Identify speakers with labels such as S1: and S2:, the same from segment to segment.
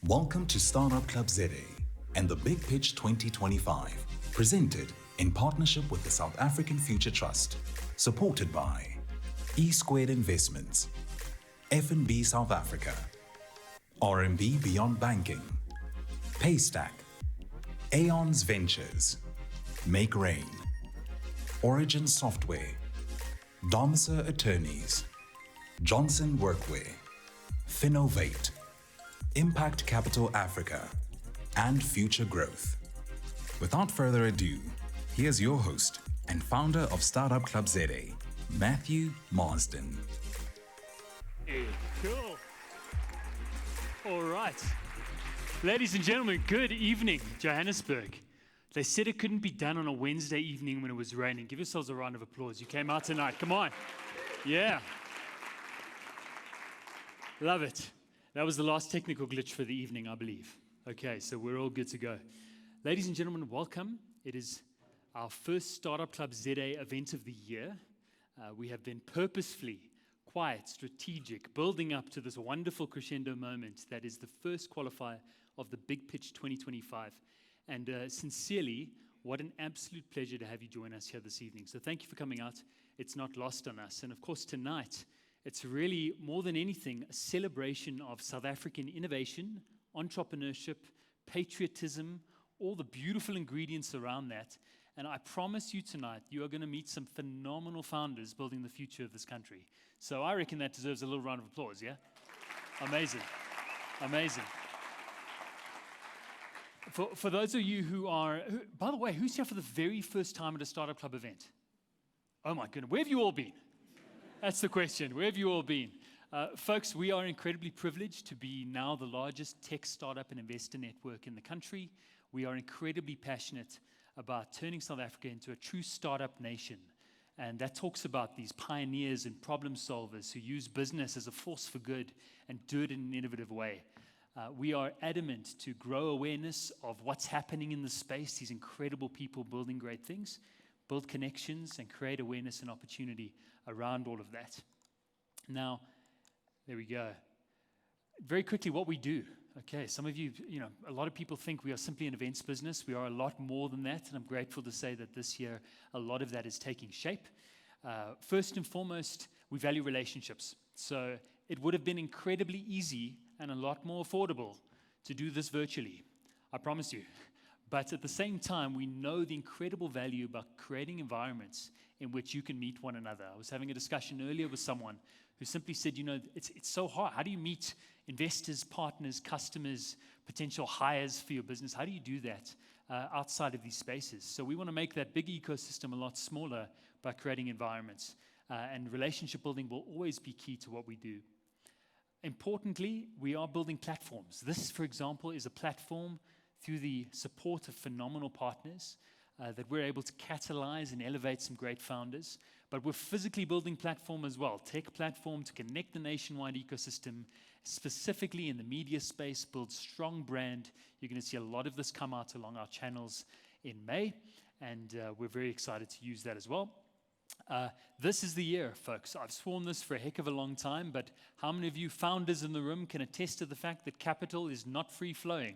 S1: Welcome to Startup Club ZA and the Big Pitch 2025, presented in partnership with the South African Future Trust, supported by E-Squared Investments, F&B South Africa, RMB Beyond Banking, Paystack, Aeons Ventures, Make Rain, Origin Software, Domisa Attorneys, Johnson Workwear, Finovate, Impact Capital Africa, and Future Growth. Without further ado, here's your host and founder of Startup Club ZA, Matthew Marsden.
S2: Hey, cool. All right. Ladies and gentlemen, good evening, Johannesburg. They said it couldn't be done on a Wednesday evening when it was raining. Give yourselves a round of applause. You came out tonight. Come on. Yeah. Love it. That was the last technical glitch for the evening, I believe. Okay, so we're all good to go. Ladies and gentlemen, welcome. It is our first Startup Club ZA event of the year. We have been purposefully quiet, strategic, building up to this wonderful crescendo moment that is the first qualifier of the Big Pitch 2025. And sincerely, what an absolute pleasure to have you join us here this evening. So thank you for coming out. It's not lost on us. And of course, tonight, it's really, more than anything, a celebration of South African innovation, entrepreneurship, patriotism, all the beautiful ingredients around that. And I promise you tonight, you are going to meet some phenomenal founders building the future of this country. So I reckon that deserves a little round of applause, yeah? Amazing. Amazing. For those of you who are, by the way, who's here for the very first time at a Startup Club event? Oh my goodness, where have you all been? That's the question. Where have you all been? Folks, we are incredibly privileged to be now the largest tech startup and investor network in the country. We are incredibly passionate about turning South Africa into a true startup nation. And that talks about these pioneers and problem solvers who use business as a force for good and do it in an innovative way. We are adamant to grow awareness of what's happening in the space, these incredible people building great things, build connections, and create awareness and opportunity around all of that. Now, there we go. Very quickly, what we do. Okay, some of you, a lot of people think we are simply an events business. We are a lot more than that, and I'm grateful to say that this year, a lot of that is taking shape. First and foremost, we value relationships. So it would have been incredibly easy and a lot more affordable to do this virtually. I promise you. But at the same time, we know the incredible value about creating environments in which you can meet one another. I was having a discussion earlier with someone who simply said, it's so hard. How do you meet investors, partners, customers, potential hires for your business? How do you do that outside of these spaces? So we want to make that big ecosystem a lot smaller by creating environments. And relationship building will always be key to what we do. Importantly, we are building platforms. This, for example, is a platform through the support of phenomenal partners that we're able to catalyze and elevate some great founders. But we're physically building platform as well, tech platform to connect the nationwide ecosystem, specifically in the media space, build strong brand. You're going to see a lot of this come out along our channels in May, and we're very excited to use that as well. This is the year, folks. I've sworn this for a heck of a long time, but how many of you founders in the room can attest to the fact that capital is not free-flowing?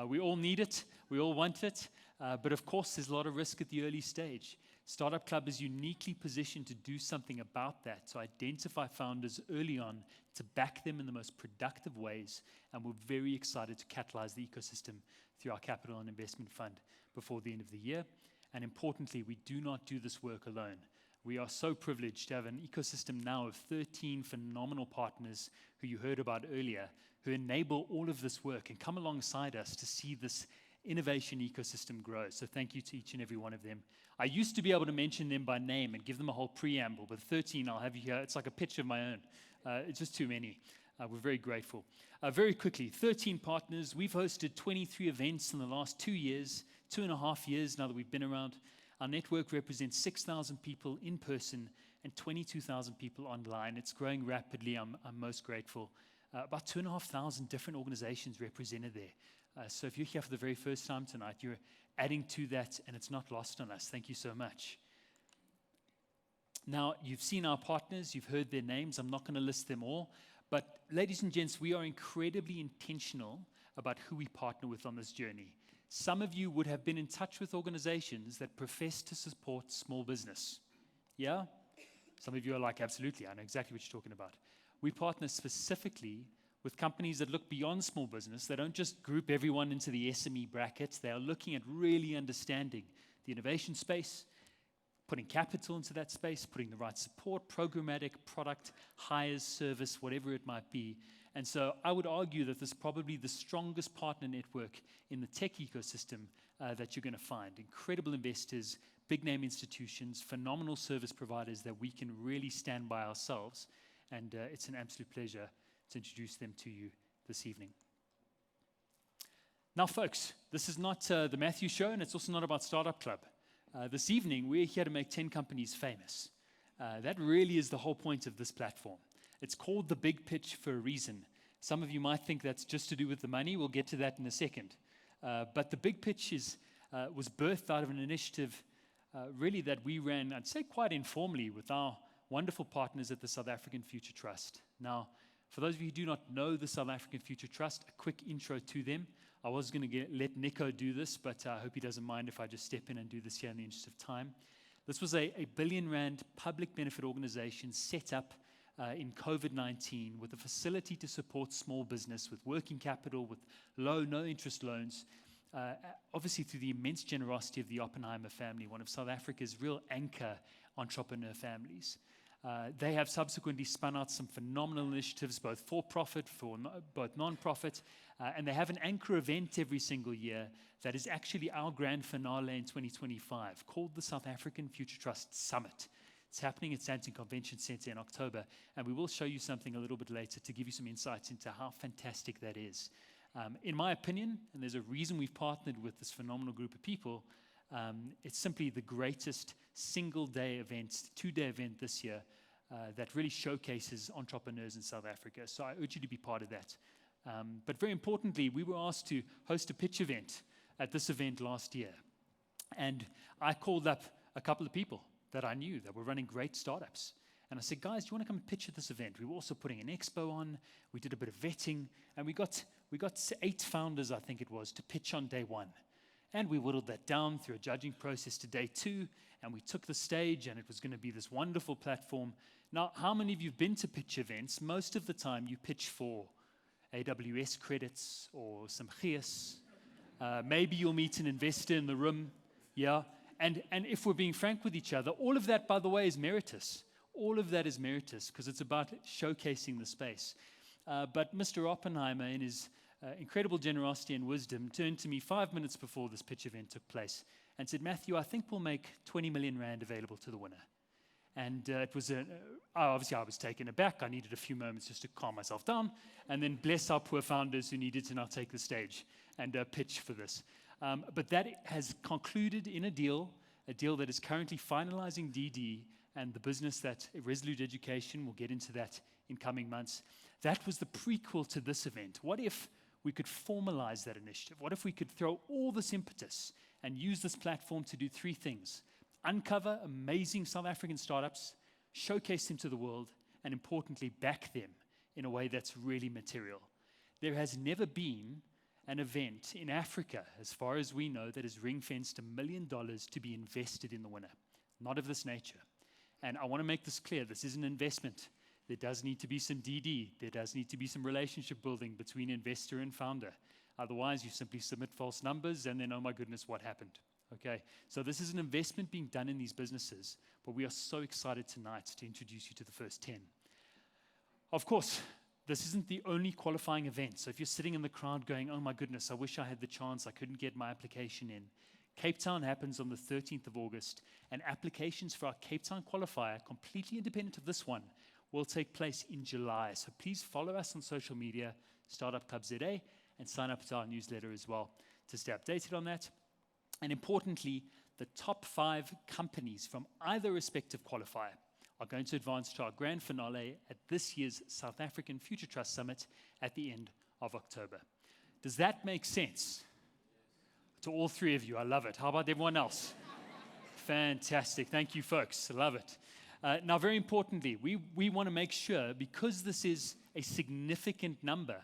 S2: We all need it, we all want it, but of course there's a lot of risk at the early stage. Startup Club is uniquely positioned to do something about that, to identify founders early on, to back them in the most productive ways, and we're very excited to catalyze the ecosystem through our capital and investment fund before the end of the year. And importantly, we do not do this work alone. We are so privileged to have an ecosystem now of 13 phenomenal partners who you heard about earlier, who enable all of this work and come alongside us to see this innovation ecosystem grow. So thank you to each and every one of them. I used to be able to mention them by name and give them a whole preamble, but 13 I'll have you here. It's like a pitch of my own. It's just too many. We're very grateful. Very quickly, 13 partners. We've hosted 23 events in the last 2 years, 2.5 years now that we've been around. Our network represents 6,000 people in person and 22,000 people online. It's growing rapidly. I'm most grateful. About 2,500 different organizations represented there. So if you're here for the very first time tonight, you're adding to that, and it's not lost on us. Thank you so much. Now, you've seen our partners. You've heard their names. I'm not going to list them all. But ladies and gents, we are incredibly intentional about who we partner with on this journey. Some of you would have been in touch with organizations that profess to support small business. Yeah? Some of you are like, absolutely, I know exactly what you're talking about. We partner specifically with companies that look beyond small business. They don't just group everyone into the SME brackets. They are looking at really understanding the innovation space, putting capital into that space, putting the right support, programmatic, product, hires, service, whatever it might be. And so I would argue that this is probably the strongest partner network in the tech ecosystem that you're going to find. Incredible investors, big name institutions, phenomenal service providers that we can really stand by ourselves. And it's an absolute pleasure to introduce them to you this evening. Now, folks, this is not the Matthew Show, and it's also not about Startup Club. This evening, we're here to make 10 companies famous. That really is the whole point of this platform. It's called the Big Pitch for a reason. Some of you might think that's just to do with the money. We'll get to that in a second. But the Big Pitch was birthed out of an initiative really that we ran, I'd say quite informally, with our wonderful partners at the South African Future Trust. Now, for those of you who do not know the South African Future Trust, a quick intro to them. I was going to let Nico do this, but I hope he doesn't mind if I just step in and do this here in the interest of time. This was a billion rand public benefit organization set up in COVID-19 with a facility to support small business with working capital, with low, no interest loans, obviously through the immense generosity of the Oppenheimer family, one of South Africa's real anchor entrepreneur families. They have subsequently spun out some phenomenal initiatives, both for-profit, both non-profit, and they have an anchor event every single year that is actually our grand finale in 2025, called the South African Future Trust Summit. It's happening at Sandton Convention Center in October, and we will show you something a little bit later to give you some insights into how fantastic that is. In my opinion, and there's a reason we've partnered with this phenomenal group of people, it's simply the greatest single-day event, two-day event this year that really showcases entrepreneurs in South Africa. So I urge you to be part of that. But very importantly, we were asked to host a pitch event at this event last year. And I called up a couple of people that I knew that were running great startups. And I said, guys, do you want to come and pitch at this event? We were also putting an expo on. We did a bit of vetting. And we got 8 founders, I think it was, to pitch on day 1. And we whittled that down through a judging process to day 2. And we took the stage, and it was going to be this wonderful platform. Now, how many of you have been to pitch events? Most of the time, you pitch for AWS credits or some GIS. Maybe you'll meet an investor in the room. Yeah. And if we're being frank with each other, all of that, by the way, is meritorious. All of that is meritorious because it's about showcasing the space. But Mr. Oppenheimer, in his incredible generosity and wisdom, turned to me 5 minutes before this pitch event took place and said, Matthew, I think we'll make 20 million rand available to the winner. And it was obviously I was taken aback. I needed a few moments just to calm myself down and then bless our poor founders who needed to now take the stage and pitch for this. But that has concluded in a deal that is currently finalizing DD, and the business that Resolute Education, will get into that in coming months. That was the prequel to this event. What if we could formalize that initiative? What if we could throw all this impetus and use this platform to do 3 things? Uncover amazing South African startups, showcase them to the world, and importantly, back them in a way that's really material. There has never been an event in Africa, as far as we know, that has ring-fenced $1 million to be invested in the winner. Not of this nature. And I want to make this clear. This is an investment. There does need to be some DD. There does need to be some relationship building between investor and founder. Otherwise, you simply submit false numbers and then, oh my goodness, what happened? Okay, so this is an investment being done in these businesses, but we are so excited tonight to introduce you to the first 10. Of course, this isn't the only qualifying event. So if you're sitting in the crowd going, oh my goodness, I wish I had the chance, I couldn't get my application in. Cape Town happens on the 13th of August, and applications for our Cape Town qualifier, completely independent of this one, will take place in July. So please follow us on social media, Startup Club ZA, and sign up to our newsletter as well to stay updated on that. And importantly, the top 5 companies from either respective qualifier are going to advance to our grand finale at this year's South African Future Trust Summit at the end of October. Does that make sense? To all 3 of you, I love it. How about everyone else? Fantastic. Thank you, folks. I love it. Now, very importantly, we want to make sure, because this is a significant number,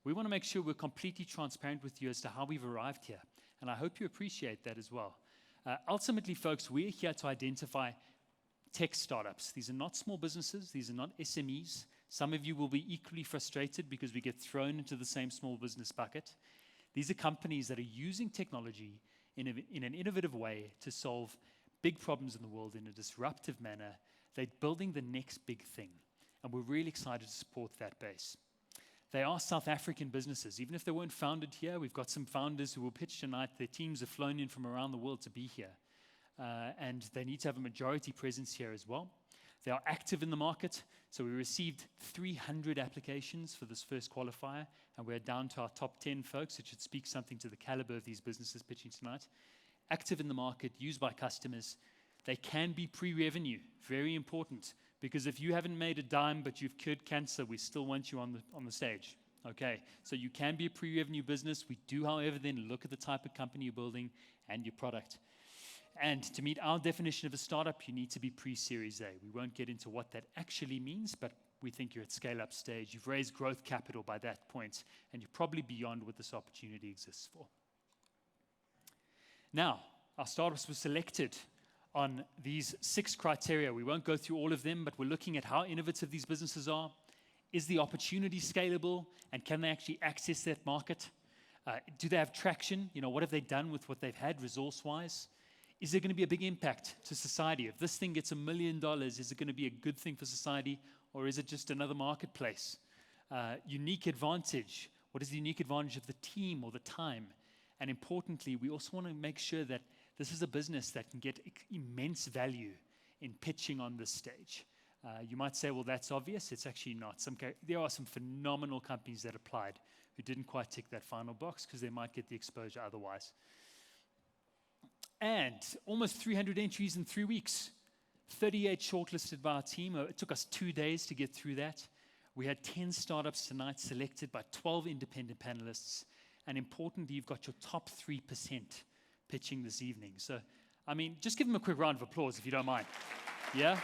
S2: We want to make sure we're completely transparent with you as to how we've arrived here. And I hope you appreciate that as well. Ultimately, folks, we're here to identify tech startups. These are not small businesses. These are not SMEs. Some of you will be equally frustrated because we get thrown into the same small business bucket. These are companies that are using technology in an innovative way to solve big problems in the world in a disruptive manner. They're building the next big thing. And we're really excited to support that base. They are South African businesses. Even if they weren't founded here, we've got some founders who will pitch tonight. Their teams have flown in from around the world to be here. And they need to have a majority presence here as well. They are active in the market. So we received 300 applications for this first qualifier, and we're down to our top 10 folks. It should speak something to the caliber of these businesses pitching tonight. Active in the market, used by customers. They can be pre-revenue, very important, because if you haven't made a dime but you've cured cancer, we still want you on the stage. Okay, so you can be a pre-revenue business. We do, however, then look at the type of company you're building and your product. And to meet our definition of a startup, you need to be pre-Series A. We won't get into what that actually means, but we think you're at scale-up stage. You've raised growth capital by that point, and you're probably beyond what this opportunity exists for. Now, our startups were selected on these 6 criteria. We won't go through all of them, but we're looking at how innovative these businesses are. Is the opportunity scalable, and can they actually access that market? Do they have traction? You know, what have they done with what they've had resource-wise? Is there going to be a big impact to society? If this thing gets $1 million, is it going to be a good thing for society, or is it just another marketplace? Unique advantage. What is the unique advantage of the team or the time? And importantly, we also want to make sure that this is a business that can get immense value in pitching on this stage. You might say, well, that's obvious. It's actually not. There are some phenomenal companies that applied who didn't quite tick that final box because they might get the exposure otherwise. And almost 300 entries in 3 weeks. 38 shortlisted by our team. It took us 2 days to get through that. We had 10 startups tonight selected by 12 independent panelists. And importantly, you've got your top 3% pitching this evening. So, I mean, just give them a quick round of applause if you don't mind. Yeah?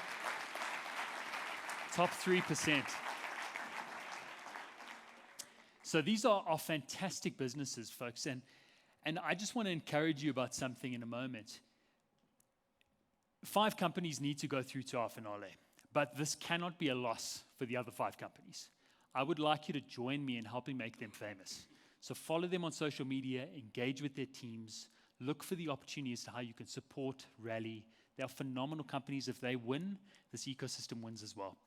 S2: Top 3%. So these are fantastic businesses, folks. And I just want to encourage you about something in a moment. 5 companies need to go through to our finale, but this cannot be a loss for the other 5 companies. I would like you to join me in helping make them famous. So follow them on social media, engage with their teams, look for the opportunities to how you can support, rally. They are phenomenal companies. If they win, this ecosystem wins as well.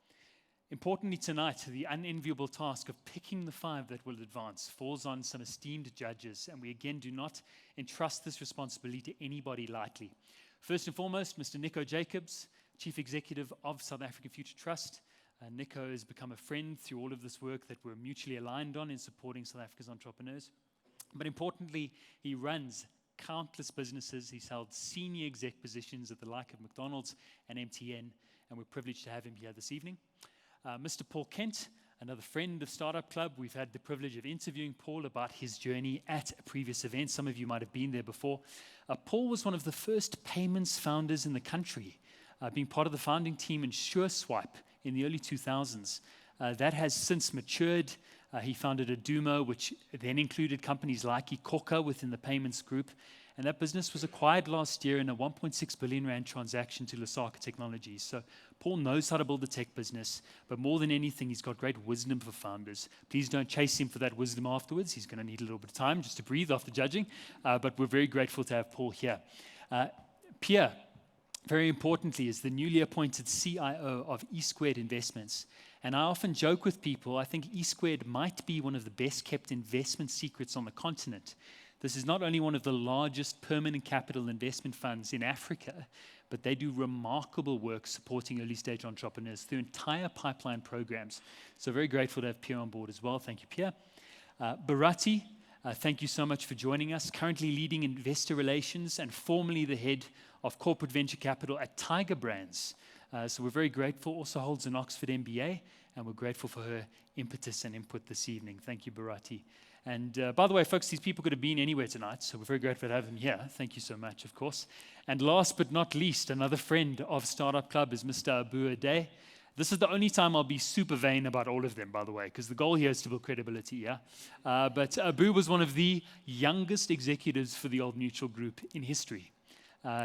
S2: Importantly tonight, the unenviable task of picking the 5 that will advance falls on some esteemed judges, and we again do not entrust this responsibility to anybody lightly. First and foremost, Mr. Nico Jacobs, Chief Executive of South African Future Trust. Nico has become a friend through all of this work that we're mutually aligned on in supporting South Africa's entrepreneurs. But importantly, he runs countless businesses. He's held senior exec positions at the like of McDonald's and MTN, and we're privileged to have him here this evening. Mr. Paul Kent, another friend of Startup Club. We've had the privilege of interviewing Paul about his journey at a previous event. Some of you might have been there before. Paul was one of the first payments founders in the country, being part of the founding team in SureSwipe in the early 2000s. That has since matured. He founded Adumo, which then included companies like iKhokha within the payments group. And that business was acquired last year in a 1.6 billion rand transaction to Lusaka Technologies. So Paul knows how to build a tech business, but more than anything, he's got great wisdom for founders. Please don't chase him for that wisdom afterwards. He's going to need a little bit of time just to breathe after judging, but we're very grateful to have Paul here. Pierre, very importantly, is the newly appointed CIO of E-Squared Investments. And I often joke with people, I think E-Squared might be one of the best kept investment secrets on the continent. This is not only one of the largest permanent capital investment funds in Africa, but they do remarkable work supporting early stage entrepreneurs through entire pipeline programs. So very grateful to have Pierre on board as well. Thank you, Pierre. Bharati, thank you so much for joining us. Currently leading investor relations and formerly the head of corporate venture capital at Tiger Brands. So we're very grateful. Also holds an Oxford MBA, and we're grateful for her impetus and input this evening. Thank you, Bharati. And by the way, folks, these people could have been anywhere tonight, so we're very grateful to have them here. Thank you so much, of course. And last but not least, another friend of Startup Club is Mr. Abu Ade, This is the only time I'll be super vain about all of them, by the way, because the goal here is to build credibility, yeah? But Abu was one of the youngest executives for the Old Mutual Group in history.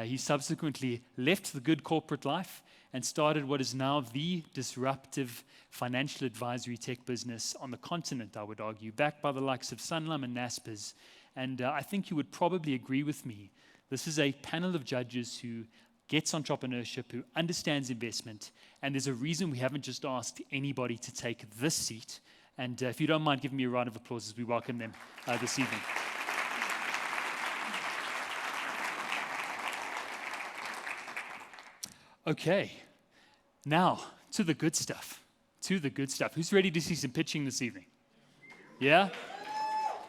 S2: He subsequently left the good corporate life and started what is now the disruptive financial advisory tech business on the continent, I would argue, backed by the likes of Sanlam and Naspers. And I think you would probably agree with me. This is a panel of judges who gets entrepreneurship, who understands investment, and there's a reason we haven't just asked anybody to take this seat. And if you don't mind giving me a round of applause as we welcome them this evening. Okay, now to the good stuff. To the good stuff. Who's ready to see some pitching this evening? Yeah?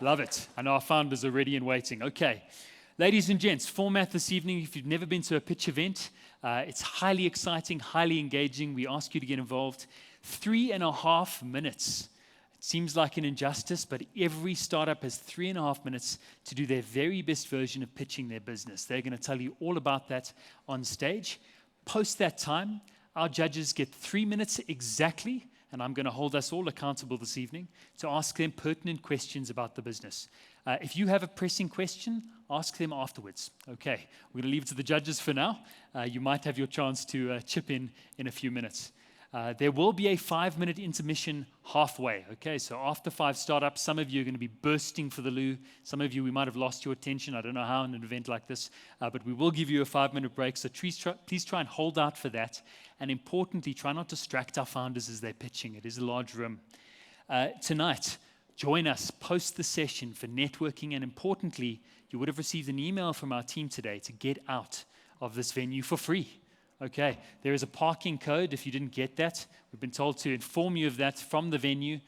S2: Love it. I know our founders are ready and waiting. Okay. Ladies and gents, format this evening, if you've never been to a pitch event, it's highly exciting, highly engaging. We ask you to get involved. 3.5 minutes. It seems like an injustice, but every startup has 3.5 minutes to do their very best version of pitching their business. They're going to tell you all about that on stage. Post that time, our judges get 3 minutes exactly, and I'm going to hold us all accountable this evening to ask them pertinent questions about the business. If you have a pressing question, ask them afterwards. Okay, we're going to leave it to the judges for now. You might have your chance to chip in a few minutes. There will be a 5-minute intermission halfway. Okay, so after 5 startups, some of you are going to be bursting for the loo. Some of you, we might have lost your attention. I don't know how in an event like this, but we will give you a 5-minute break. So please try and hold out for that. And importantly, try not to distract our founders as they're pitching. It is a large room. Tonight, join us post the session for networking. And importantly, you would have received an email from our team today to get out of this venue for free. Okay, there is a parking code if you didn't get that. We've been told to inform you of that from the venue.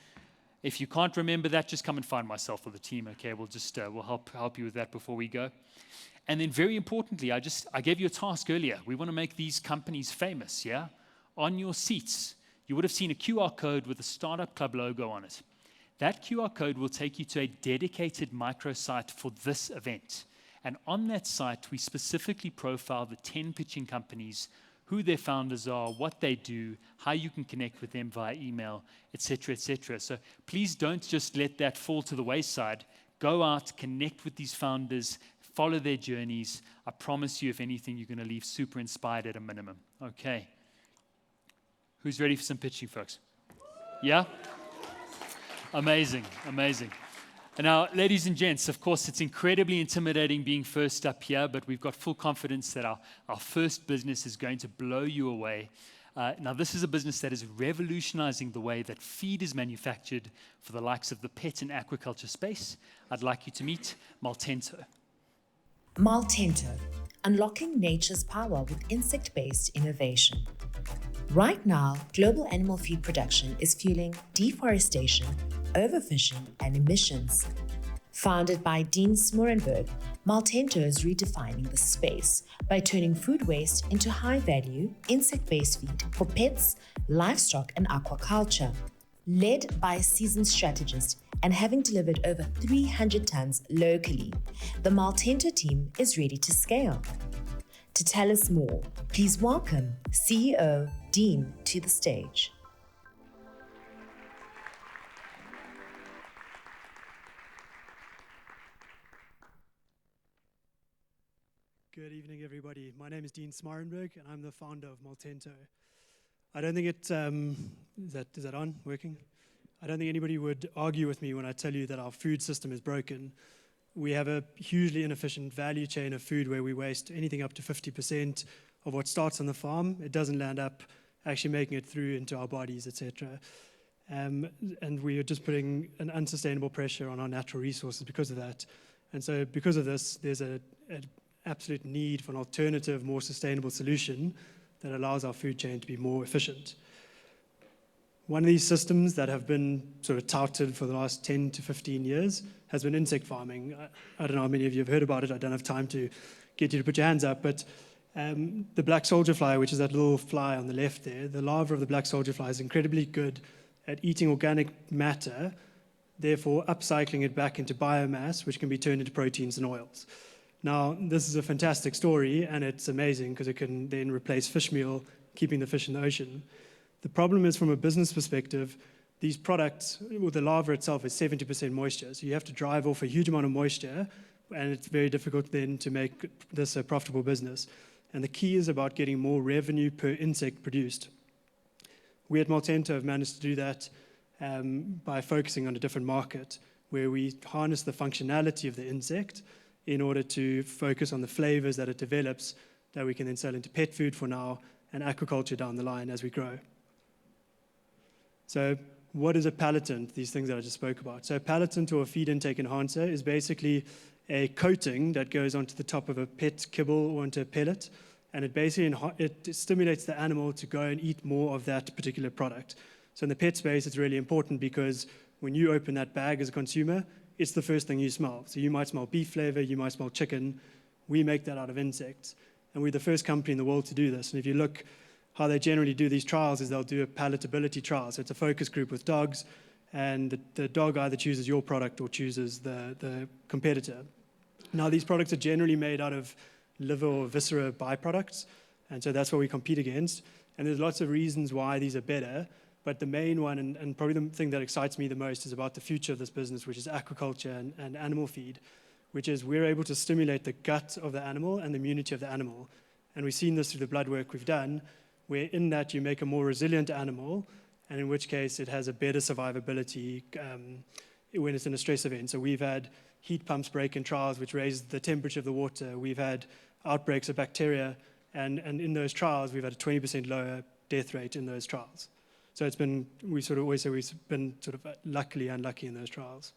S2: If you can't remember that, just come and find myself or the team, okay? We'll just we'll help you with that before we go. And then very importantly, I gave you a task earlier. We want to make these companies famous, yeah? On your seats, you would have seen a QR code with a Startup Club logo on it. That QR code will take you to a dedicated microsite for this event. And on that site, we specifically profile the 10 pitching companies, who their founders are, what they do, how you can connect with them via email, etc., etc. So please don't just let that fall to the wayside. Go out, connect with these founders, follow their journeys. I promise you, if anything, you're going to leave super inspired at a minimum. Okay. Who's ready for some pitching, folks? Yeah? Amazing, amazing. And now, ladies and gents, of course, it's incredibly intimidating being first up here, but we've got full confidence that our first business is going to blow you away. Now, this is a business that is revolutionizing the way that feed is manufactured for the likes of the pet and aquaculture space. I'd like you to meet Maltento.
S3: Maltento, unlocking nature's power with insect-based innovation. Right now, global animal feed production is fueling deforestation, overfishing, and emissions. Founded by Dean Smorenburg, Maltento is redefining the space by turning food waste into high-value, insect-based feed for pets, livestock, and aquaculture. Led by a seasoned strategist and having delivered over 300 tons locally, the Maltento team is ready to scale. To tell us more, please welcome CEO Dean to the stage.
S4: Good evening, everybody. My name is Dean Smorenburg, and I'm the founder of Maltento. I don't think it, is that on, working? I don't think anybody would argue with me when I tell you that our food system is broken. We have a hugely inefficient value chain of food where we waste anything up to 50% of what starts on the farm. It doesn't land up actually making it through into our bodies, etc. And we are just putting an unsustainable pressure on our natural resources because of that. And so because of this, there's an absolute need for an alternative, more sustainable solution that allows our food chain to be more efficient. One of these systems that have been sort of touted for the last 10 to 15 years has been insect farming. I don't know how many of you have heard about it. I don't have time to get you to put your hands up, but the black soldier fly, which is that little fly on the left there, the larva of the black soldier fly is incredibly good at eating organic matter, therefore upcycling it back into biomass, which can be turned into proteins and oils. Now, this is a fantastic story, and it's amazing because it can then replace fish meal, keeping the fish in the ocean. The problem is, from a business perspective, these products, well, the larva itself is 70% moisture, so you have to drive off a huge amount of moisture, and it's very difficult then to make this a profitable business. And the key is about getting more revenue per insect produced. We at Maltento have managed to do that by focusing on a different market, where we harness the functionality of the insect in order to focus on the flavors that it develops that we can then sell into pet food for now and aquaculture down the line as we grow. So what is a palatint, these things that I just spoke about? So a palatint, or a feed intake enhancer, is basically a coating that goes onto the top of a pet kibble or onto a pellet, and it basically it stimulates the animal to go and eat more of that particular product. So in the pet space, it's really important because when you open that bag as a consumer, it's the first thing you smell. So you might smell beef flavor, you might smell chicken. We make that out of insects. And we're the first company in the world to do this. And if you look how they generally do these trials, is they'll do a palatability trial. So it's a focus group with dogs, and the dog either chooses your product or chooses the competitor. Now, these products are generally made out of liver or viscera byproducts, and so that's what we compete against. And there's lots of reasons why these are better, but the main one, and probably the thing that excites me the most, is about the future of this business, which is aquaculture and animal feed, which is we're able to stimulate the gut of the animal and the immunity of the animal. And we've seen this through the blood work we've done, where in that you make a more resilient animal, and in which case it has a better survivability when it's in a stress event. So we've had heat pumps break in trials, which raise the temperature of the water. We've had outbreaks of bacteria, and in those trials, we've had a 20% lower death rate in those trials. So it's been, we sort of always say we've been sort of luckily unlucky in those trials.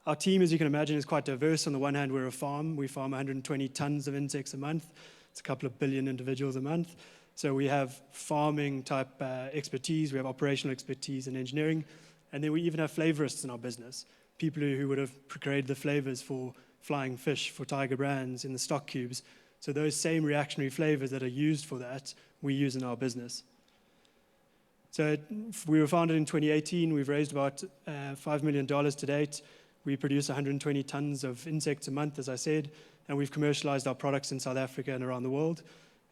S4: Our team, as you can imagine, is quite diverse. On the one hand, we're a farm. We farm 120 tons of insects a month. It's a couple of billion individuals a month. So we have farming type expertise. We have operational expertise and engineering. And then we even have flavorists in our business. People who would have created the flavors for flying fish, for Tiger Brands in the stock cubes. So those same reactionary flavors that are used for that, we use in our business. So we were founded in 2018. We've raised about $5 million to date. We produce 120 tons of insects a month, as I said, and we've commercialized our products in South Africa and around the world.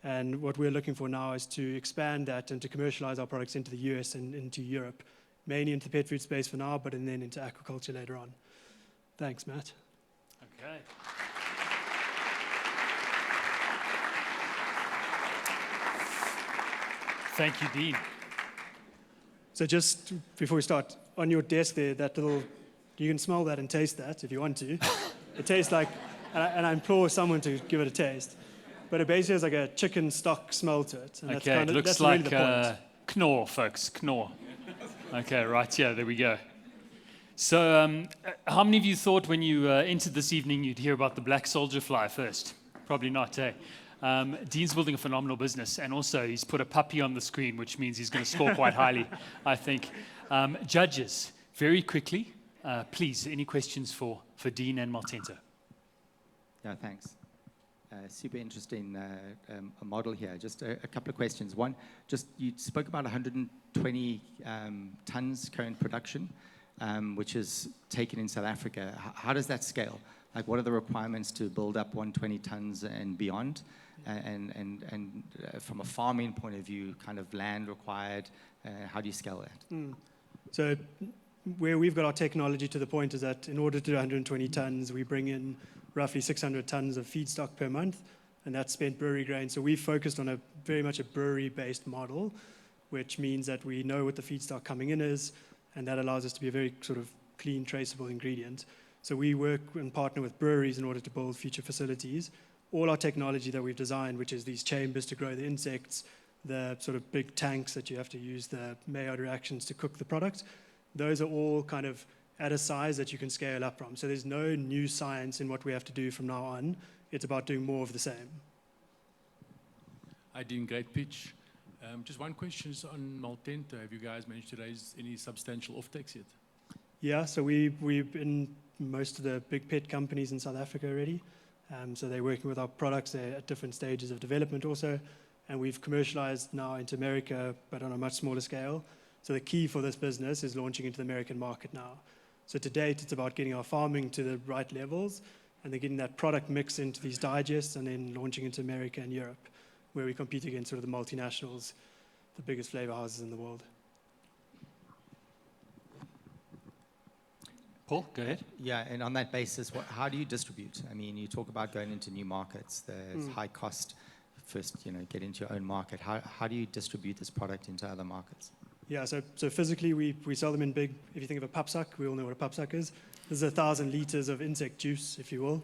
S4: And what we're looking for now is to expand that and to commercialize our products into the US and into Europe, mainly into the pet food space for now, but then into aquaculture later on. Thanks, Matt.
S2: Okay. Thank you, Dean.
S4: So just before we start, on your desk there, that little, you can smell that and taste that if you want to. It tastes like, and I implore someone to give it a taste, but it basically has like a chicken stock smell to it. And
S2: Okay, it looks like knorr, folks, knorr. Okay, right here, there we go. So how many of you thought when you entered this evening you'd hear about the black soldier fly first? Probably not, eh? Dean's building a phenomenal business, and also he's put a puppy on the screen, which means he's going to score quite highly, I think. Judges, very quickly, please, any questions for Dean and Maltento?
S5: Yeah, thanks. Super interesting model here. Just a couple of questions. One, just you spoke about 120 tons current production, which is taken in South Africa. How does that scale? Like, what are the requirements to build up 120 tons and beyond? And from a farming point of view, kind of land required, how do you scale that?
S4: So where we've got our technology to the point is that in order to do 120 tons, we bring in roughly 600 tons of feedstock per month, and that's spent brewery grain. So we've focused on very much a brewery-based model, which means that we know what the feedstock coming in is, and that allows us to be a very sort of clean, traceable ingredient. So we work and partner with breweries in order to build future facilities. All our technology that we've designed, which is these chambers to grow the insects, the sort of big tanks that you have to use the Maillard reactions to cook the product, those are all kind of at a size that you can scale up from. So there's no new science in what we have to do from now on. It's about doing more of the same.
S6: Hi, Dean, great pitch. Just one question is on Maltento. Have you guys managed to raise any substantial offtakes yet?
S4: Yeah, so we've been most of the big pet companies in South Africa already. So they're working with our products. They're at different stages of development also. And we've commercialized now into America, but on a much smaller scale. So the key for this business is launching into the American market now. So to date, it's about getting our farming to the right levels and then getting that product mix into these digests and then launching into America and Europe, where we compete against sort of the multinationals the biggest flavor houses in the world.
S2: Paul, go ahead.
S5: Yeah, and on that basis, how do you distribute? I mean, you talk about going into new markets, the high cost, first, get into your own market. How do you distribute this product into other markets?
S4: Yeah, so physically we sell them in big, if you think of a pup suck, we all know what a pup suck is. This is 1,000 liters of insect juice, if you will.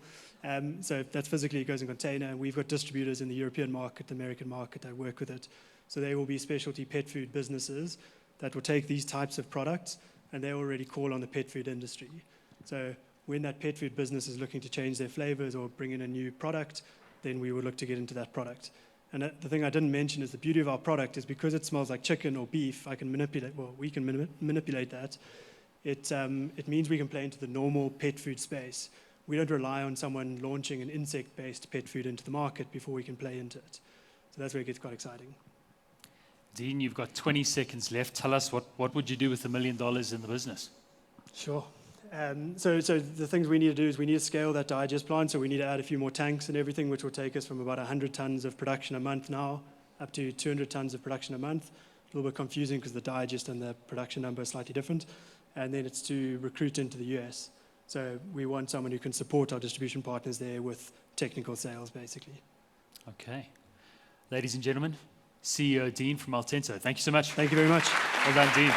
S4: So that's physically, it goes in a container. We've got distributors in the European market, the American market that work with it. So they will be specialty pet food businesses that will take these types of products, and they already call on the pet food industry. So when that pet food business is looking to change their flavors or bring in a new product, then we will look to get into that product. And the thing I didn't mention is the beauty of our product is because it smells like chicken or beef, we can manipulate that. It means we can play into the normal pet food space. We don't rely on someone launching an insect-based pet food into the market before we can play into it. So that's where it gets quite exciting.
S2: Dean, you've got 20 seconds left. Tell us what would you do with $1 million in the business?
S4: Sure. So the things we need to do is we need to scale that digest plant, so we need to add a few more tanks and everything, which will take us from about 100 tons of production a month now up to 200 tons of production a month. A little bit confusing because the digest and the production number are slightly different. And then it's to recruit into the US. So we want someone who can support our distribution partners there with technical sales, basically.
S2: Okay. Ladies and gentlemen, CEO Dean from Maltento. Thank you so much.
S4: Thank you very much.
S2: Well done, Dean.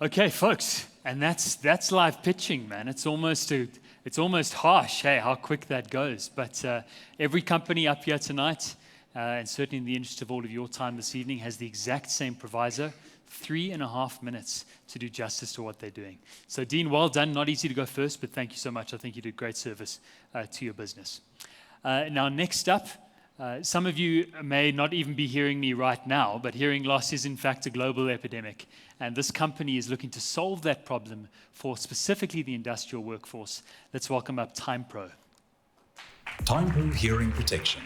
S2: Okay, folks, and that's live pitching, man. It's almost harsh, hey, how quick that goes. But every company up here tonight, and certainly in the interest of all of your time this evening, has the exact same proviso: 3.5 minutes to do justice to what they're doing. So, Dean, well done. Not easy to go first, but thank you so much. I think you did great service to your business. Now, next up. Some of you may not even be hearing me right now, but hearing loss is in fact a global epidemic. And this company is looking to solve that problem for specifically the industrial workforce. Let's welcome up Tympro.
S1: Tympro Hearing Protection,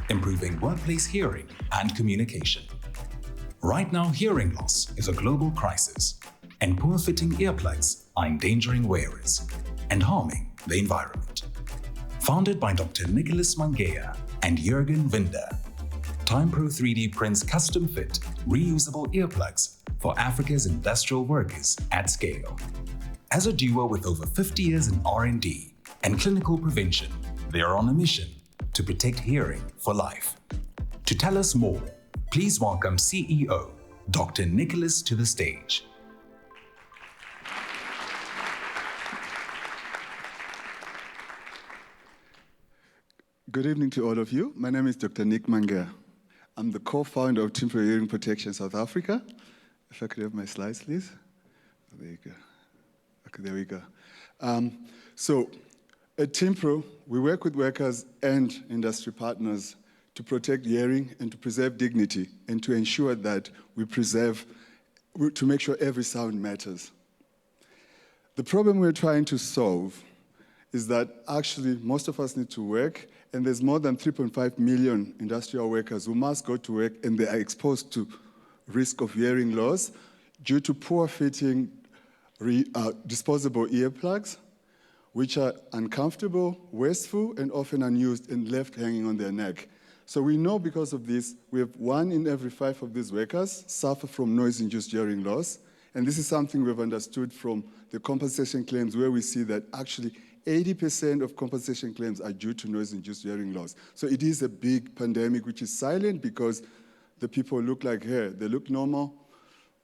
S1: improving workplace hearing and communication. Right now, hearing loss is a global crisis, and poor-fitting earplugs are endangering wearers and harming the environment. Founded by Dr. Nicholas Mangeya and Jürgen Winder, Tympro 3D prints custom-fit, reusable earplugs for Africa's industrial workers at scale. As a duo with over 50 years in R&D and clinical prevention, they are on a mission to protect hearing for life. To tell us more, please welcome CEO Dr. Nicholas to the stage.
S7: Good evening to all of you. My name is Dr. Nick Mangeya. I'm the co-founder of Tympro Hearing Protection South Africa. If I could have my slides, please. There you go. Okay, there we go. So at Tympro, we work with workers and industry partners to protect hearing and to preserve dignity and to ensure that to make sure every sound matters. The problem we're trying to solve is that actually most of us need to work, and there's more than 3.5 million industrial workers who must go to work, and they are exposed to risk of hearing loss due to poor fitting disposable earplugs, which are uncomfortable, wasteful, and often unused and left hanging on their neck. So we know because of this, we have 1 in every 5 of these workers suffer from noise-induced hearing loss. And this is something we've understood from the compensation claims, where we see that actually 80% of compensation claims are due to noise-induced hearing loss. So it is a big pandemic which is silent because the people look like hair. They look normal,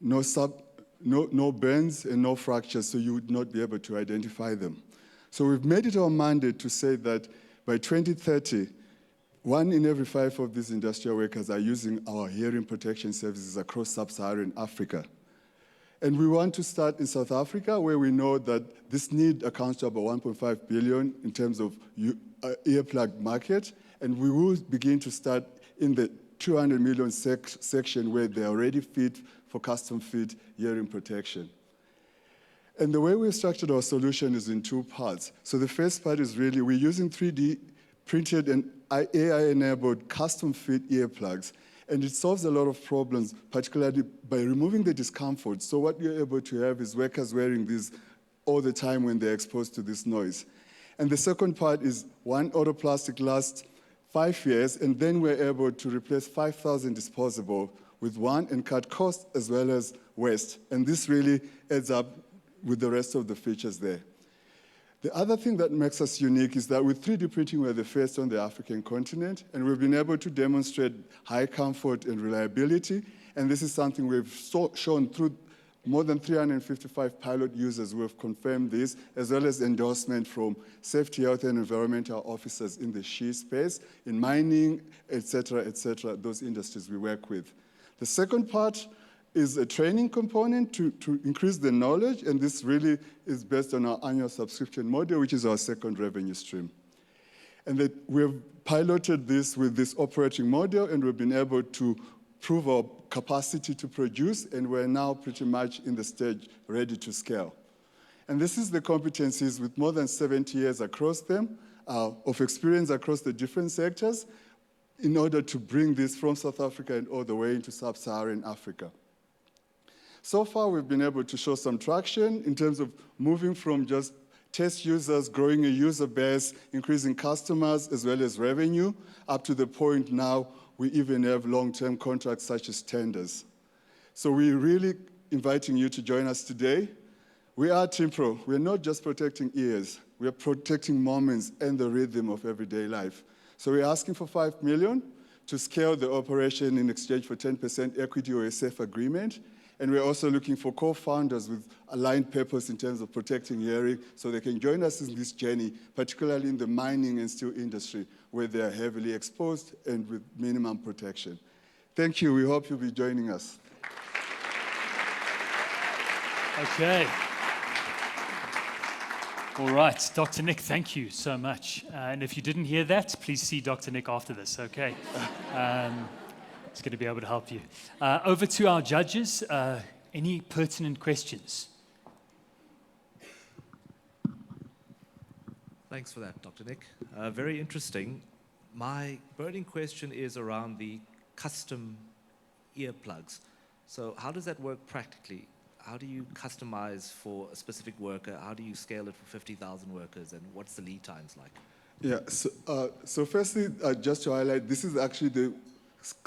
S7: no burns and no fractures, so you would not be able to identify them. So we've made it our mandate to say that by 2030, 1 in every 5 of these industrial workers are using our hearing protection services across sub-Saharan Africa. And we want to start in South Africa, where we know that this need accounts to about 1.5 billion in terms of earplug market. And we will begin to start in the 200 million section where they're already fit for custom-fit hearing protection. And the way we've structured our solution is in 2 parts. So the first part is really we're using 3D printed and AI-enabled custom-fit earplugs. And it solves a lot of problems, particularly by removing the discomfort. So what you're able to have is workers wearing these all the time when they're exposed to this noise. And the second part is one autoplastic lasts 5 years, and then we're able to replace 5,000 disposable with one and cut costs as well as waste. And this really adds up with the rest of the features there. The other thing that makes us unique is that with 3D printing, we're the first on the African continent, and we've been able to demonstrate high comfort and reliability. And this is something we've shown through more than 355 pilot users who have confirmed this, as well as endorsement from safety, health, and environmental officers in the SHE space, in mining, et cetera, those industries we work with. The second part is a training component to increase the knowledge, and this really is based on our annual subscription model, which is our second revenue stream. And that we've piloted this with this operating model, and we've been able to prove our capacity to produce, and we're now pretty much in the stage ready to scale. And this is the competencies with more than 70 years across them, of experience across the different sectors, in order to bring this from South Africa and all the way into sub-Saharan Africa. So far, we've been able to show some traction in terms of moving from just test users, growing a user base, increasing customers, as well as revenue, up to the point now we even have long-term contracts such as tenders. So we're really inviting you to join us today. We are Tympro. We're not just protecting ears. We're protecting moments and the rhythm of everyday life. So we're asking for 5 million to scale the operation in exchange for 10% equity or a safe agreement. And we're also looking for co-founders with aligned purpose in terms of protecting hearing so they can join us in this journey, particularly in the mining and steel industry, where they are heavily exposed and with minimum protection. Thank you. We hope you'll be joining us.
S2: Okay. All right, Dr. Nick, thank you so much. And if you didn't hear that, please see Dr. Nick after this, okay? It's going to be able to help you. Over to our judges. Any pertinent questions?
S8: Thanks for that, Dr. Nick. Very interesting. My burning question is around the custom earplugs. So how does that work practically? How do you customize for a specific worker? How do you scale it for 50,000 workers? And what's the lead times like?
S7: Yeah, so firstly, just to highlight, this is actually the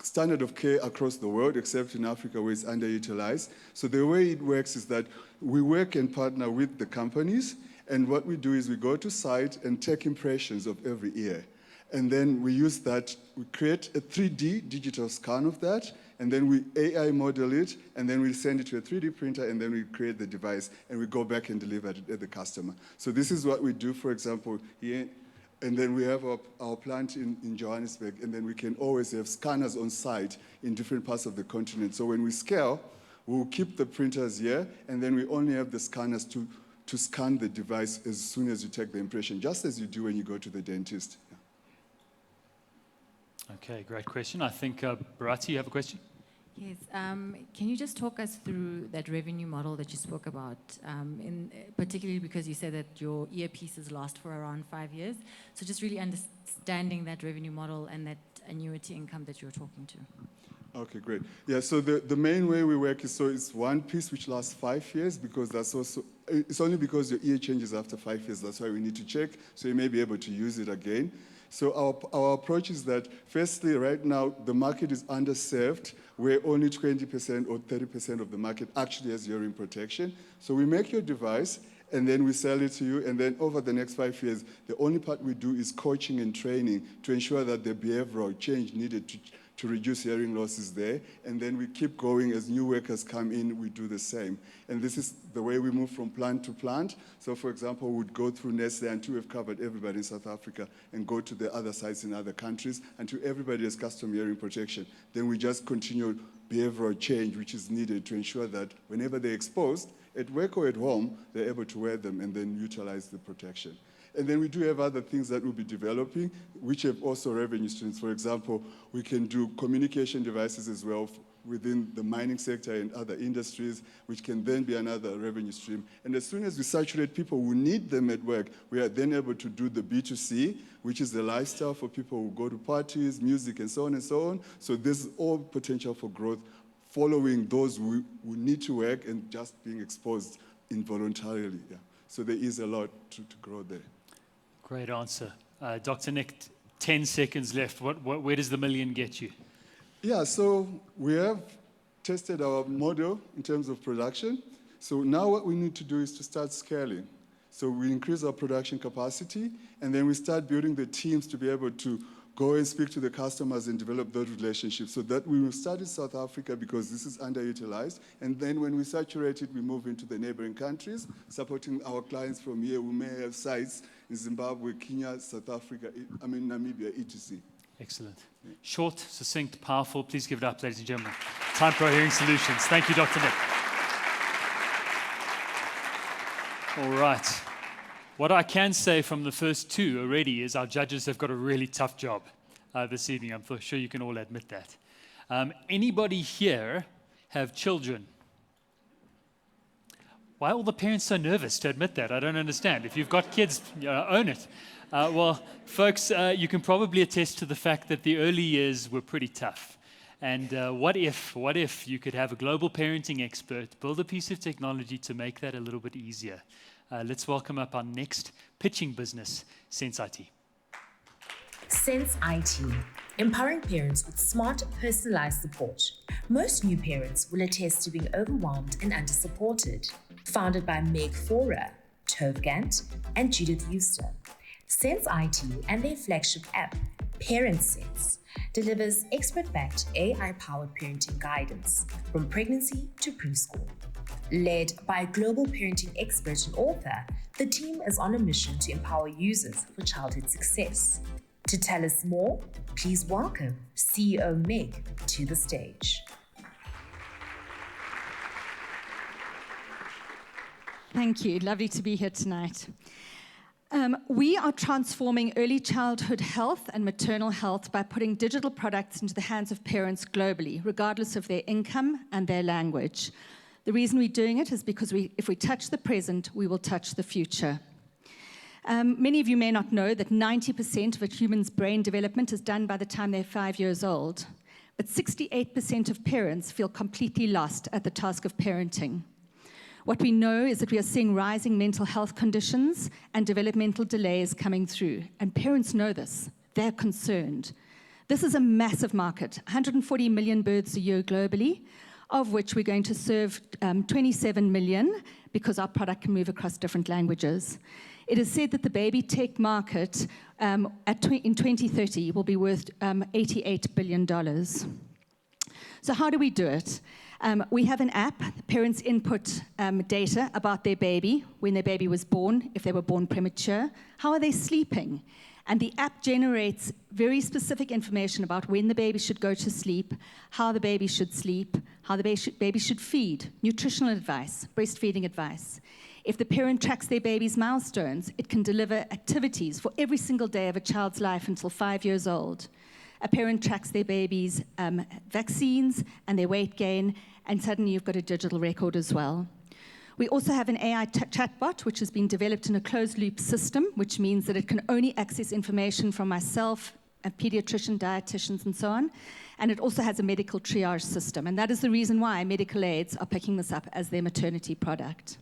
S7: standard of care across the world, except in Africa where it's underutilized. So the way it works is that we work and partner with the companies, and what we do is we go to site and take impressions of every ear. And then we use that, we create a 3D digital scan of that, and then we AI model it, and then we send it to a 3D printer, and then we create the device, and we go back and deliver it at the customer. So this is what we do, for example, here. And then we have our plant in Johannesburg, and then we can always have scanners on site in different parts of the continent. So when we scale, we'll keep the printers here, and then we only have the scanners to scan the device as soon as you take the impression, just as you do when you go to the dentist. Yeah.
S2: Okay, great question. I think, Barati, you have a question?
S9: Yes. Can you just talk us through that revenue model that you spoke about, particularly because you said that your earpieces last for around 5 years? So just really understanding that revenue model and that annuity income that you're talking to.
S7: Okay, great. Yeah, so the main way we work is, so it's one piece which lasts 5 years, because that's also, it's only because your ear changes after 5 years. That's why we need to check, so you may be able to use it again. So our approach is that, firstly, right now, the market is underserved, where only 20% or 30% of the market actually has hearing protection. So we make your device, and then we sell it to you, and then over the next 5 years, the only part we do is coaching and training to ensure that the behavioral change needed to reduce hearing loss is there, and then we keep going. As new workers come in, we do the same. And this is the way we move from plant to plant. So for example, we'd go through Nestle until we've covered everybody in South Africa, and go to the other sites in other countries until everybody has custom hearing protection. Then we just continue behavioral change, which is needed to ensure that whenever they're exposed, at work or at home, they're able to wear them and then utilize the protection. And then we do have other things that we'll be developing, which have also revenue streams. For example, we can do communication devices as well within the mining sector and other industries, which can then be another revenue stream. And as soon as we saturate people who need them at work, we are then able to do the B2C, which is the lifestyle for people who go to parties, music, and so on and so on. So there's all potential for growth following those who need to work and just being exposed involuntarily. Yeah. So there is a lot to grow there.
S2: Great answer. Dr. Nick, 10 seconds left. Where does the million get you?
S7: Yeah, so we have tested our model in terms of production. So now what we need to do is to start scaling. So we increase our production capacity, and then we start building the teams to be able to go and speak to the customers and develop those relationships. So that we will start in South Africa because this is underutilized. And then when we saturate it, we move into the neighboring countries, supporting our clients from here. We may have sites in Zimbabwe, Kenya, South Africa, Namibia, etc.
S2: Excellent. Short, succinct, powerful. Please give it up, ladies and gentlemen. Tympro Hearing Solutions. Thank you, Dr. Nick. All right. What I can say from the first two already is our judges have got a really tough job this evening. I'm sure you can all admit that. Anybody here have children? Why are all the parents so nervous to admit that? I don't understand. If you've got kids, own it. Well, folks, you can probably attest to the fact that the early years were pretty tough. And what if you could have a global parenting expert build a piece of technology to make that a little bit easier? Let's welcome up our next pitching business, Sense IT.
S3: Sense IT, empowering parents with smart, personalized support. Most new parents will attest to being overwhelmed and under-supported. Founded by Meg Faure, Tove Gant, and Judith Euster, Sense IT and their flagship app, ParentSense, delivers expert-backed AI-powered parenting guidance from pregnancy to preschool. Led by a global parenting expert and author, the team is on a mission to empower users for childhood success. To tell us more, please welcome CEO Meg to the stage.
S10: Thank you. Lovely to be here tonight. We are transforming early childhood health and maternal health by putting digital products into the hands of parents globally, regardless of their income and their language. The reason we're doing it is because if we touch the present, we will touch the future. Many of you may not know that 90% of a human's brain development is done by the time they're 5 years old, but 68% of parents feel completely lost at the task of parenting. What we know is that we are seeing rising mental health conditions and developmental delays coming through, and parents know this. They're concerned. This is a massive market, 140 million births a year globally, of which we're going to serve 27 million because our product can move across different languages. It is said that the baby tech market in 2030 will be worth $88 billion. So how do we do it? We have an app. Parents input data about their baby, when their baby was born, if they were born premature. How are they sleeping? And the app generates very specific information about when the baby should go to sleep, how the baby should sleep, how the baby should feed, nutritional advice, breastfeeding advice. If the parent tracks their baby's milestones, it can deliver activities for every single day of a child's life until 5 years old. A parent tracks their baby's vaccines and their weight gain, and suddenly you've got a digital record as well. We also have an AI chatbot, which has been developed in a closed-loop system, which means that it can only access information from myself, a pediatrician, dietitians, and so on. And it also has a medical triage system. And that is the reason why medical aids are picking this up as their maternity product.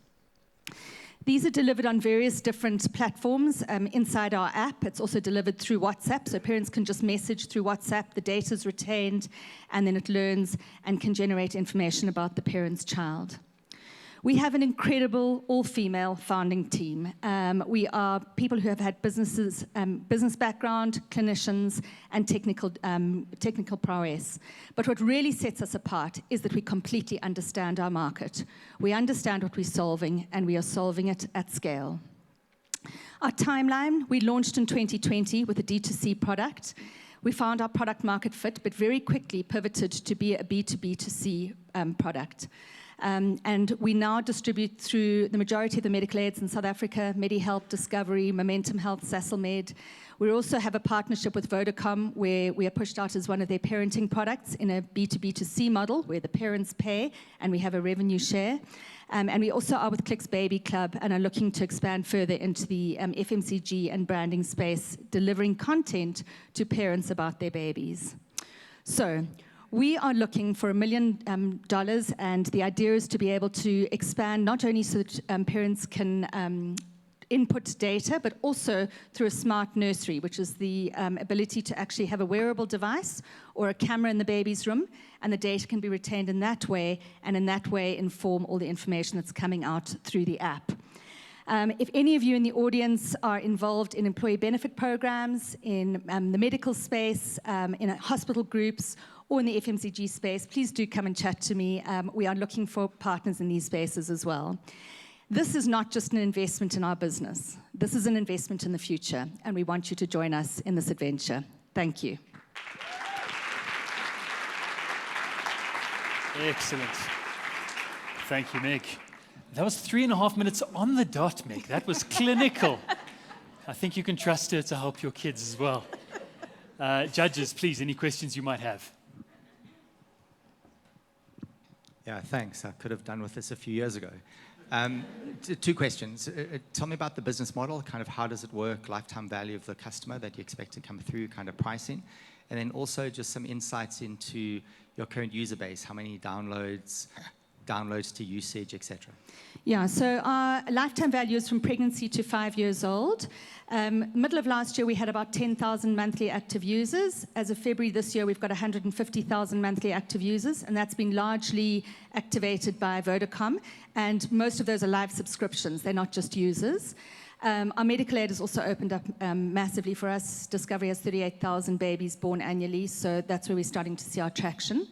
S10: These are delivered on various different platforms inside our app. It's also delivered through WhatsApp, so parents can just message through WhatsApp. The data is retained, and then it learns and can generate information about the parent's child. We have an incredible all-female founding team. We are people who have had business background, clinicians, and technical prowess. But what really sets us apart is that we completely understand our market. We understand what we're solving, and we are solving it at scale. Our timeline, we launched in 2020 with a D2C product. We found our product market fit, but very quickly pivoted to be a B2B2C product. And we now distribute through the majority of the medical aids in South Africa, MediHelp, Discovery, Momentum Health, Sasolmed. We also have a partnership with Vodacom where we are pushed out as one of their parenting products in a B2B2C model where the parents pay and we have a revenue share. And we also are with Clicks Baby Club and are looking to expand further into the FMCG and branding space, delivering content to parents about their babies. So, we are looking for $1 million, and the idea is to be able to expand not only so that parents can input data, but also through a smart nursery, which is the ability to actually have a wearable device or a camera in the baby's room, and the data can be retained in that way, and in that way inform all the information that's coming out through the app. If any of you in the audience are involved in employee benefit programs, in the medical space, in hospital groups, or in the FMCG space, please do come and chat to me. We are looking for partners in these spaces as well. This is not just an investment in our business. This is an investment in the future, and we want you to join us in this adventure. Thank you.
S2: Excellent. Thank you, Meg. That was 3.5 minutes on the dot, Meg. That was clinical. I think you can trust her to help your kids as well. Judges, please, any questions you might have?
S5: Yeah, thanks. I could have done with this a few years ago. Two questions. Tell me about the business model, kind of how does it work, lifetime value of the customer that you expect to come through, kind of pricing, and then also just some insights into your current user base, how many downloads to usage, etc.
S10: Yeah, so our lifetime value is from pregnancy to 5 years old. Middle of last year, we had about 10,000 monthly active users. As of February this year, we've got 150,000 monthly active users, and that's been largely activated by Vodacom, and most of those are live subscriptions. They're not just users. Our medical aid has also opened up massively for us. Discovery has 38,000 babies born annually, so that's where we're starting to see our traction.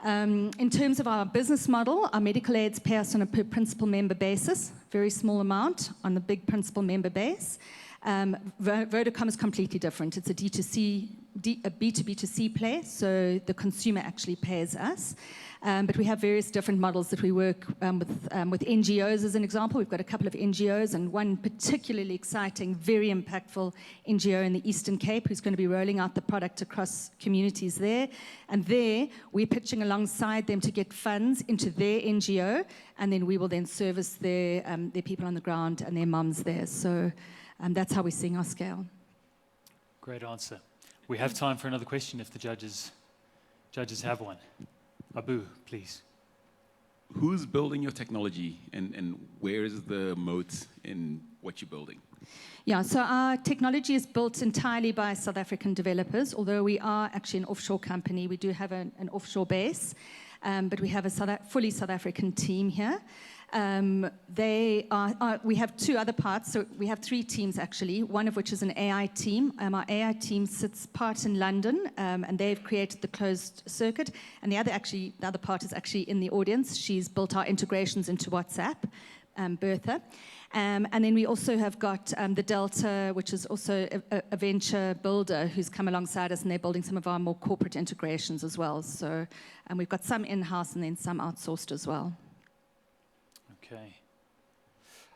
S10: In terms of our business model, our medical aids pay us on a per principal member basis, very small amount on the big principal member base. Vodacom is completely different. It's a B2B2C play, so the consumer actually pays us. But we have various different models that we work with NGOs, as an example. We've got a couple of NGOs, and one particularly exciting, very impactful NGO in the Eastern Cape who's going to be rolling out the product across communities there. And there, we're pitching alongside them to get funds into their NGO, and then we will then service their people on the ground and their mums there. So that's how we're seeing our scale.
S2: Great answer. We have time for another question if the judges have one. Abu, please.
S11: Who's building your technology, and where is the moat in what you're building?
S10: Yeah, so our technology is built entirely by South African developers. Although we are actually an offshore company, we do have an offshore base, but we have a fully South African team here. We have two other parts, so we have 3 teams actually, one of which is an AI team. Our AI team sits part in London, and they've created the closed circuit, and the other part is actually in the audience. She's built our integrations into WhatsApp, Bertha. And then we also have got the Delta, which is also a venture builder who's come alongside us, and they're building some of our more corporate integrations as well. So we've got some in-house and then some outsourced as well.
S2: Okay.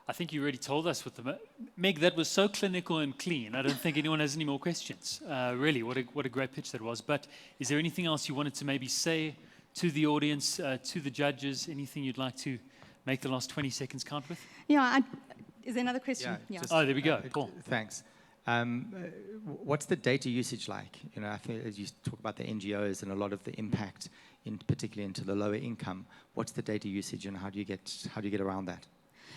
S2: I think you already told us with the... Meg, that was so clinical and clean. I don't think anyone has any more questions. Really, what a great pitch that was. But is there anything else you wanted to maybe say to the audience, to the judges? Anything you'd like to make the last 20 seconds count with?
S10: Yeah, is there another question?
S5: Yeah.
S2: Oh, there we go. Cool.
S5: Thanks. What's the data usage like? You know, I think as you talk about the NGOs and a lot of the impact, particularly into the lower income, what's the data usage, and how do you get around that?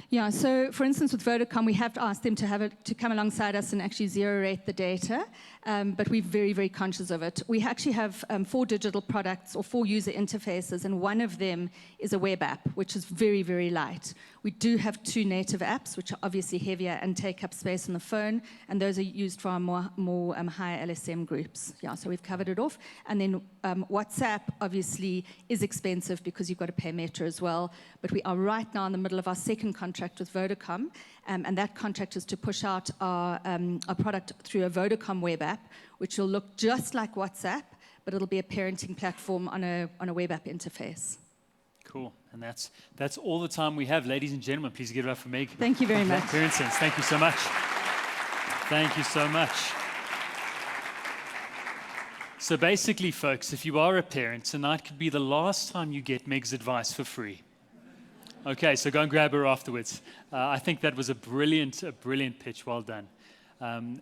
S10: Yeah, so for instance, with Vodacom, we have to ask them to come alongside us and actually zero rate the data, but we're very, very conscious of it. We actually have 4 digital products or 4 user interfaces, and one of them is a web app, which is very, very light. We do have 2 native apps, which are obviously heavier and take up space on the phone, and those are used for our more higher LSM groups. Yeah, so we've covered it off. And then WhatsApp, obviously, is expensive because you've got to pay Meta as well, but we are right now in the middle of our second contract with Vodacom, and that contract is to push out our product through a Vodacom web app, which will look just like WhatsApp, but it'll be a parenting platform on a web app interface.
S2: Cool. And that's all the time we have. Ladies and gentlemen, please give it up for Meg.
S10: Thank you very much.
S2: Parentsens. Thank you so much. Thank you so much. So basically, folks, if you are a parent, tonight could be the last time you get Meg's advice for free. Okay, so go and grab her afterwards. I think that was a brilliant pitch. Well done.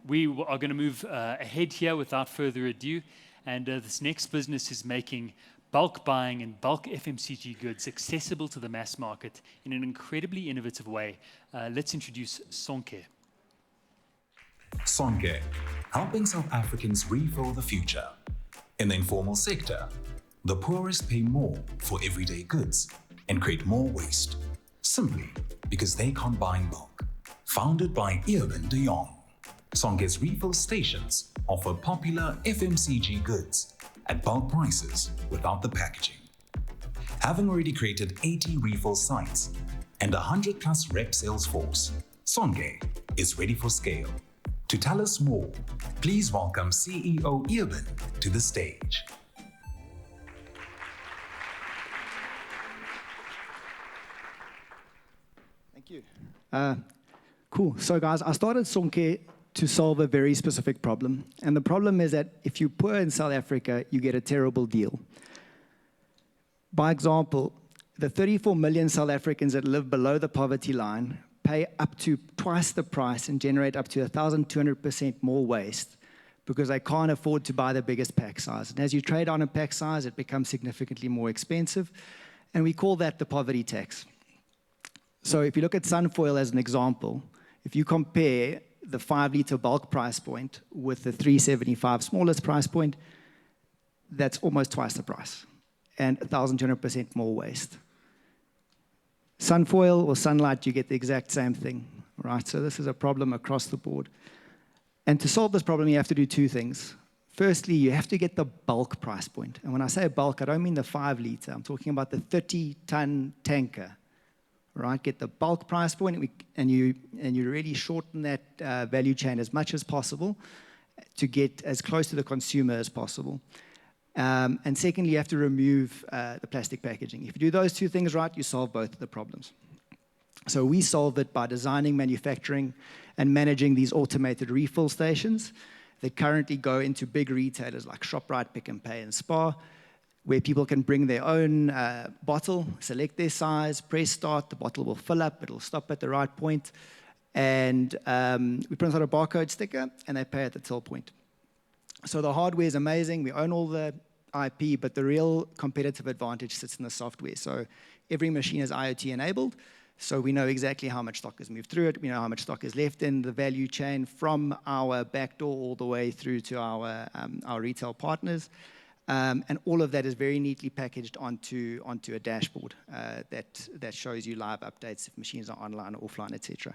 S2: We are going to move ahead here without further ado. And this next business is making bulk buying and bulk FMCG goods accessible to the mass market in an incredibly innovative way. Let's introduce Sonke.
S1: Sonke, helping South Africans refill the future. In the informal sector, the poorest pay more for everyday goods and create more waste, simply because they can't buy in bulk. Founded by Eben de Jongh, Sonke's refill stations offer popular FMCG goods at bulk prices without the packaging. Having already created 80 refill sites and 100 plus rep sales force, Sonke is ready for scale. To tell us more, please welcome CEO Eben to the stage.
S12: Thank you. Cool. So guys, I started Sonke to solve a very specific problem. And the problem is that if you're poor in South Africa, you get a terrible deal. By example, the 34 million South Africans that live below the poverty line pay up to twice the price and generate up to 1,200% more waste because they can't afford to buy the biggest pack size. And as you trade on a pack size, it becomes significantly more expensive. And we call that the poverty tax. So if you look at Sunfoil as an example, if you compare the 5-liter bulk price point with the 375 smallest price point, that's almost twice the price and 1,200% more waste. Sunfoil or sunlight, you get the exact same thing, right? So this is a problem across the board. And to solve this problem, you have to do two things. Firstly, you have to get the bulk price point. And when I say bulk, I don't mean the 5-liter. I'm talking about the 30-ton tanker, right? Get the bulk price point, and you really shorten that value chain as much as possible to get as close to the consumer as possible. And secondly, you have to remove the plastic packaging. If you do those two things right, you solve both of the problems. So we solve it by designing, manufacturing, and managing these automated refill stations that currently go into big retailers like ShopRite, Pick n Pay, and Spar, where people can bring their own bottle, select their size, press start, the bottle will fill up, it'll stop at the right point, and we print out a barcode sticker, and they pay at the till point. So the hardware is amazing, we own all the IP, but the real competitive advantage sits in the software. So every machine is IoT enabled, so we know exactly how much stock has moved through it, we know how much stock is left in the value chain from our back door all the way through to our retail partners. And all of that is very neatly packaged onto a dashboard that shows you live updates if machines are online or offline, etc.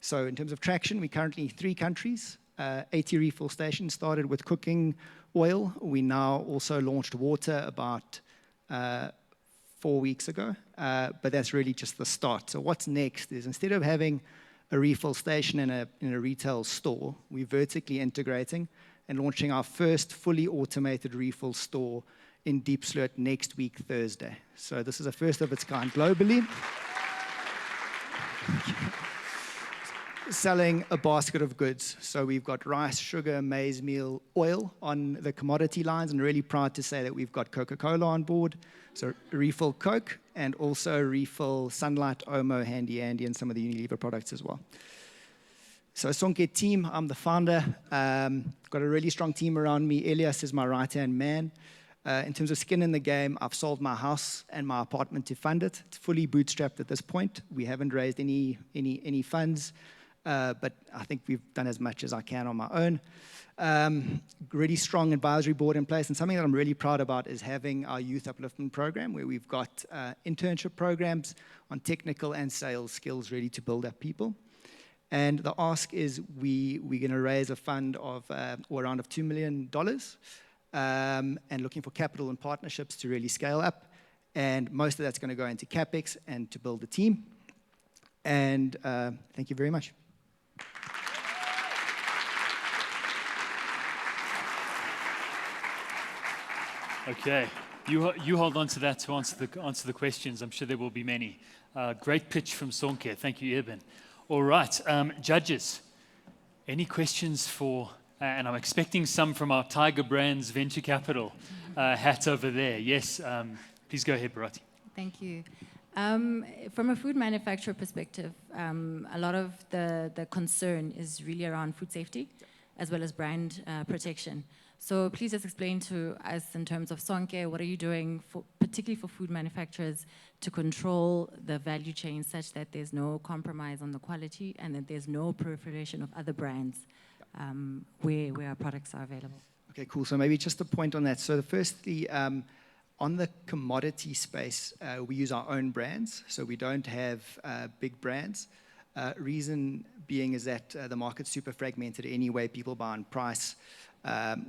S12: So in terms of traction, we're currently in 3 countries. 80 refill stations, started with cooking oil. We now also launched water about 4 weeks ago, but that's really just the start. So what's next is, instead of having a refill station in a retail store, we're vertically integrating and launching our first fully automated refill store in Diepsloot next week, Thursday. So this is a first of its kind globally. Selling a basket of goods. So we've got rice, sugar, maize meal, oil on the commodity lines, and really proud to say that we've got Coca-Cola on board. So refill Coke, and also refill Sunlight, Omo, Handy Andy, and some of the Unilever products as well. So Sonke team, I'm the founder. Got a really strong team around me. Elias is my right-hand man. In terms of skin in the game, I've sold my house and my apartment to fund it. It's fully bootstrapped at this point. We haven't raised any funds, but I think we've done as much as I can on my own. Really strong advisory board in place, and something that I'm really proud about is having our youth upliftment program, where we've got internship programs on technical and sales skills ready to build up people. And the ask is we're going to raise a fund of around $2 million, and looking for capital and partnerships to really scale up. And most of that's going to go into CapEx and to build the team. And thank you very much.
S2: Okay, you hold on to that to answer the questions. I'm sure there will be many. Great pitch from Sonke. Thank you, Eben. All right, judges, any questions for, and I'm expecting some from our Tiger Brands Venture Capital hat over there. Yes, please go ahead, Barati.
S9: Thank you. From a food manufacturer perspective, a lot of the concern is really around food safety as well as brand protection. So please just explain to us in terms of Sonke, what are you doing, particularly for food manufacturers, to control the value chain such that there's no compromise on the quality and that there's no proliferation of other brands where our products are available?
S12: Okay, cool. So maybe just a point on that. So firstly, on the commodity space, we use our own brands, so we don't have big brands. Reason being is that the market's super fragmented anyway. People buy on price.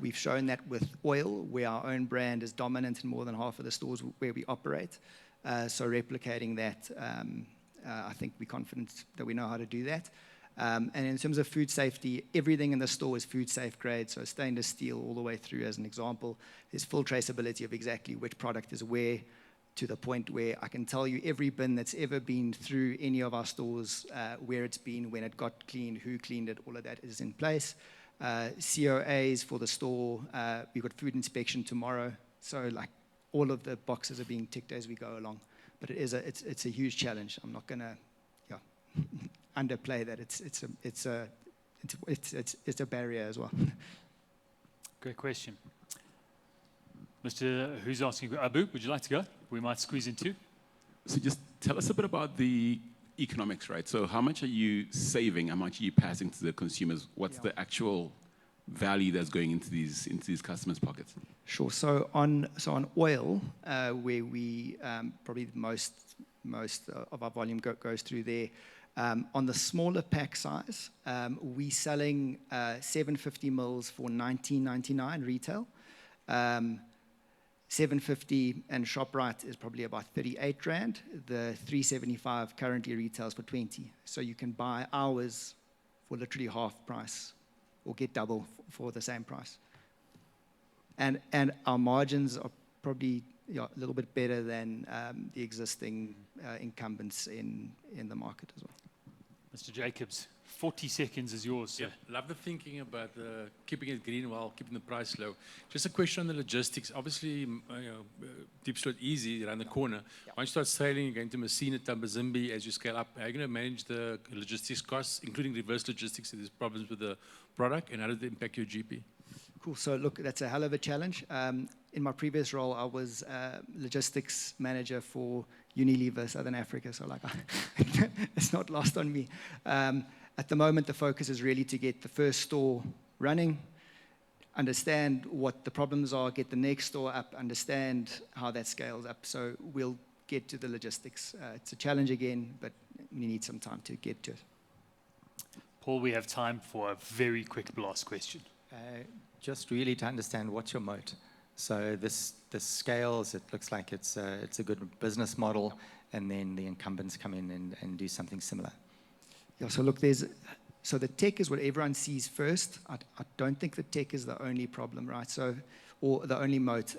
S12: We've shown that with oil, where our own brand is dominant in more than half of the stores where we operate. So replicating that, I think we're confident that we know how to do that. And in terms of food safety, everything in the store is food safe grade, so stainless steel all the way through as an example. There's full traceability of exactly which product is where, to the point where I can tell you every bin that's ever been through any of our stores, where it's been, when it got cleaned, who cleaned it, all of that is in place. COAs for the store, we've got food inspection tomorrow, so like all of the boxes are being ticked as we go along. But it's a huge challenge. I'm not gonna underplay that. It's a barrier as well.
S2: Great question. Mr. Who's asking? Abu, would you like to go? We might squeeze in two.
S11: So just tell us a bit about the economics, right? So how much are you saving? How much are you passing to the consumers? What's the actual value that's going into these customers' pockets?
S12: Sure. So on oil, where we probably most of our volume goes through there. On the smaller pack size, we selling 750 mils for 19.99 retail. 750 and ShopRite is probably about 38 Rand. The 375 currently retails for 20. So you can buy ours for literally half price or get double for the same price. And our margins are probably a little bit better than the existing incumbents in the market as well.
S2: Mr. Jacobs, 40 seconds is yours, sir.
S6: Yeah, love the thinking about keeping it green while keeping the price low. Just a question on the logistics. Obviously, Diepsloot easy around the corner. Once you start sailing, you're going to Messina, Tambazimbi, as you scale up, how are you going to manage the logistics costs, including reverse logistics if there's problems with the product, and how does it impact your GP?
S12: Cool. So look, that's a hell of a challenge. In my previous role, I was logistics manager for Unilever Southern Africa, so like it's not lost on me. At the moment, the focus is really to get the first store running, understand what the problems are, get the next store up, understand how that scales up. So we'll get to the logistics. It's a challenge again, but we need some time to get to it.
S2: Paul, we have time for a very quick blast question.
S5: Just really to understand what's your moat. So this scales, it looks like it's a good business model, and then the incumbents come in and do something similar.
S12: Yeah, so look, so the tech is what everyone sees first. I don't think the tech is the only problem, right? So, or the only moat.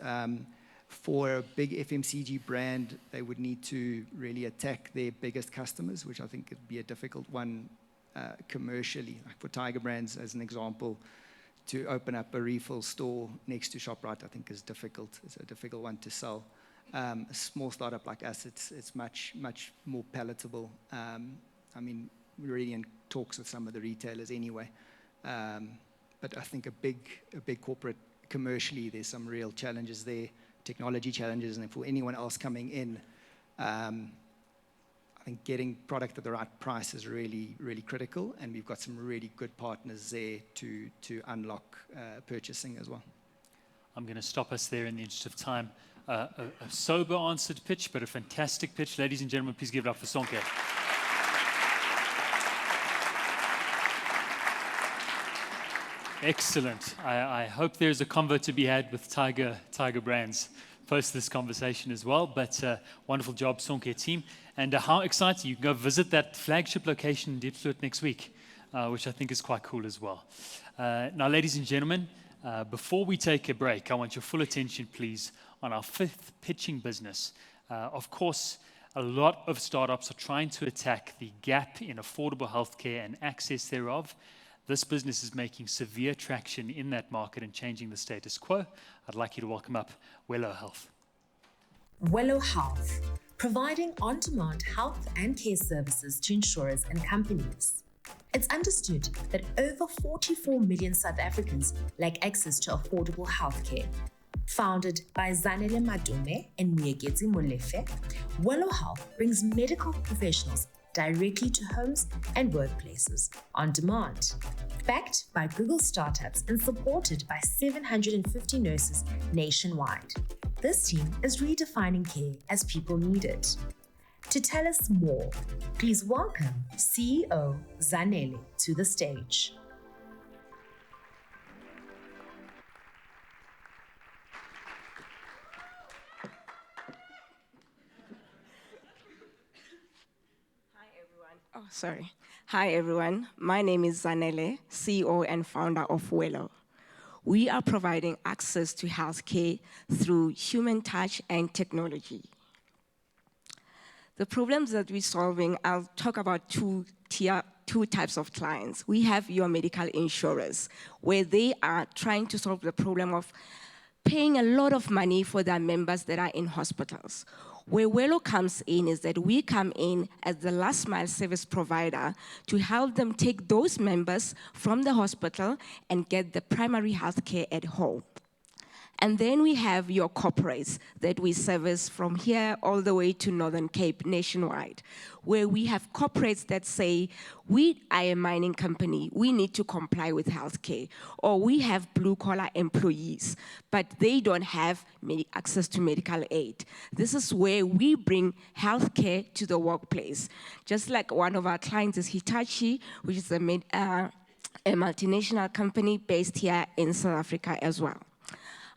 S12: For a big FMCG brand, they would need to really attack their biggest customers, which I think would be a difficult one commercially. Like for Tiger Brands, as an example, to open up a refill store next to ShopRite, I think is difficult. It's a difficult one to sell. A small startup like us, it's much more palatable. I mean, we're already in talks with some of the retailers anyway. But I think a big corporate, commercially, there's some real challenges there, technology challenges, and for anyone else coming in, I think getting product at the right price is really, really critical, and we've got some really good partners there to unlock purchasing as well.
S2: I'm going to stop us there in the interest of time. A sober answered pitch, but a fantastic pitch. Ladies and gentlemen, please give it up for Sonke. Excellent. I hope there's a convo to be had with Tiger Brands post this conversation as well, but wonderful job, Sonke team. And how exciting, you can go visit that flagship location in Diepsloot next week, which I think is quite cool as well. Now, ladies and gentlemen, before we take a break, I want your full attention, please, on our fifth pitching business. Of course, a lot of startups are trying to attack the gap in affordable healthcare and access thereof. This business is making severe traction in that market and changing the status quo. I'd like you to welcome up Welo Health.
S3: Welo Health, providing on-demand health and care services to insurers and companies. It's understood that over 44 million South Africans lack access to affordable healthcare. Founded by Zanele Matome and Moeketsi Molefe, Welo Health brings medical professionals directly to homes and workplaces on demand. Backed by Google startups and supported by 750 nurses nationwide, this team is redefining care as people need it. To tell us more, please welcome CEO Zanele to the stage.
S13: Hi everyone, my name is Zanele, CEO and founder of Welo. We are providing access to healthcare through human touch and technology. The problems that we're solving, I'll talk about two types of clients. We have your medical insurers, where they are trying to solve the problem of paying a lot of money for their members that are in hospitals. Where Welo comes in is that we come in as the last mile service provider to help them take those members from the hospital and get the primary health care at home. And then we have your corporates that we service from here all the way to Northern Cape nationwide, where we have corporates that say, we are a mining company, we need to comply with healthcare, or we have blue-collar employees, but they don't have access to medical aid. This is where we bring healthcare to the workplace. Just like one of our clients is Hitachi, which is a multinational company based here in South Africa as well.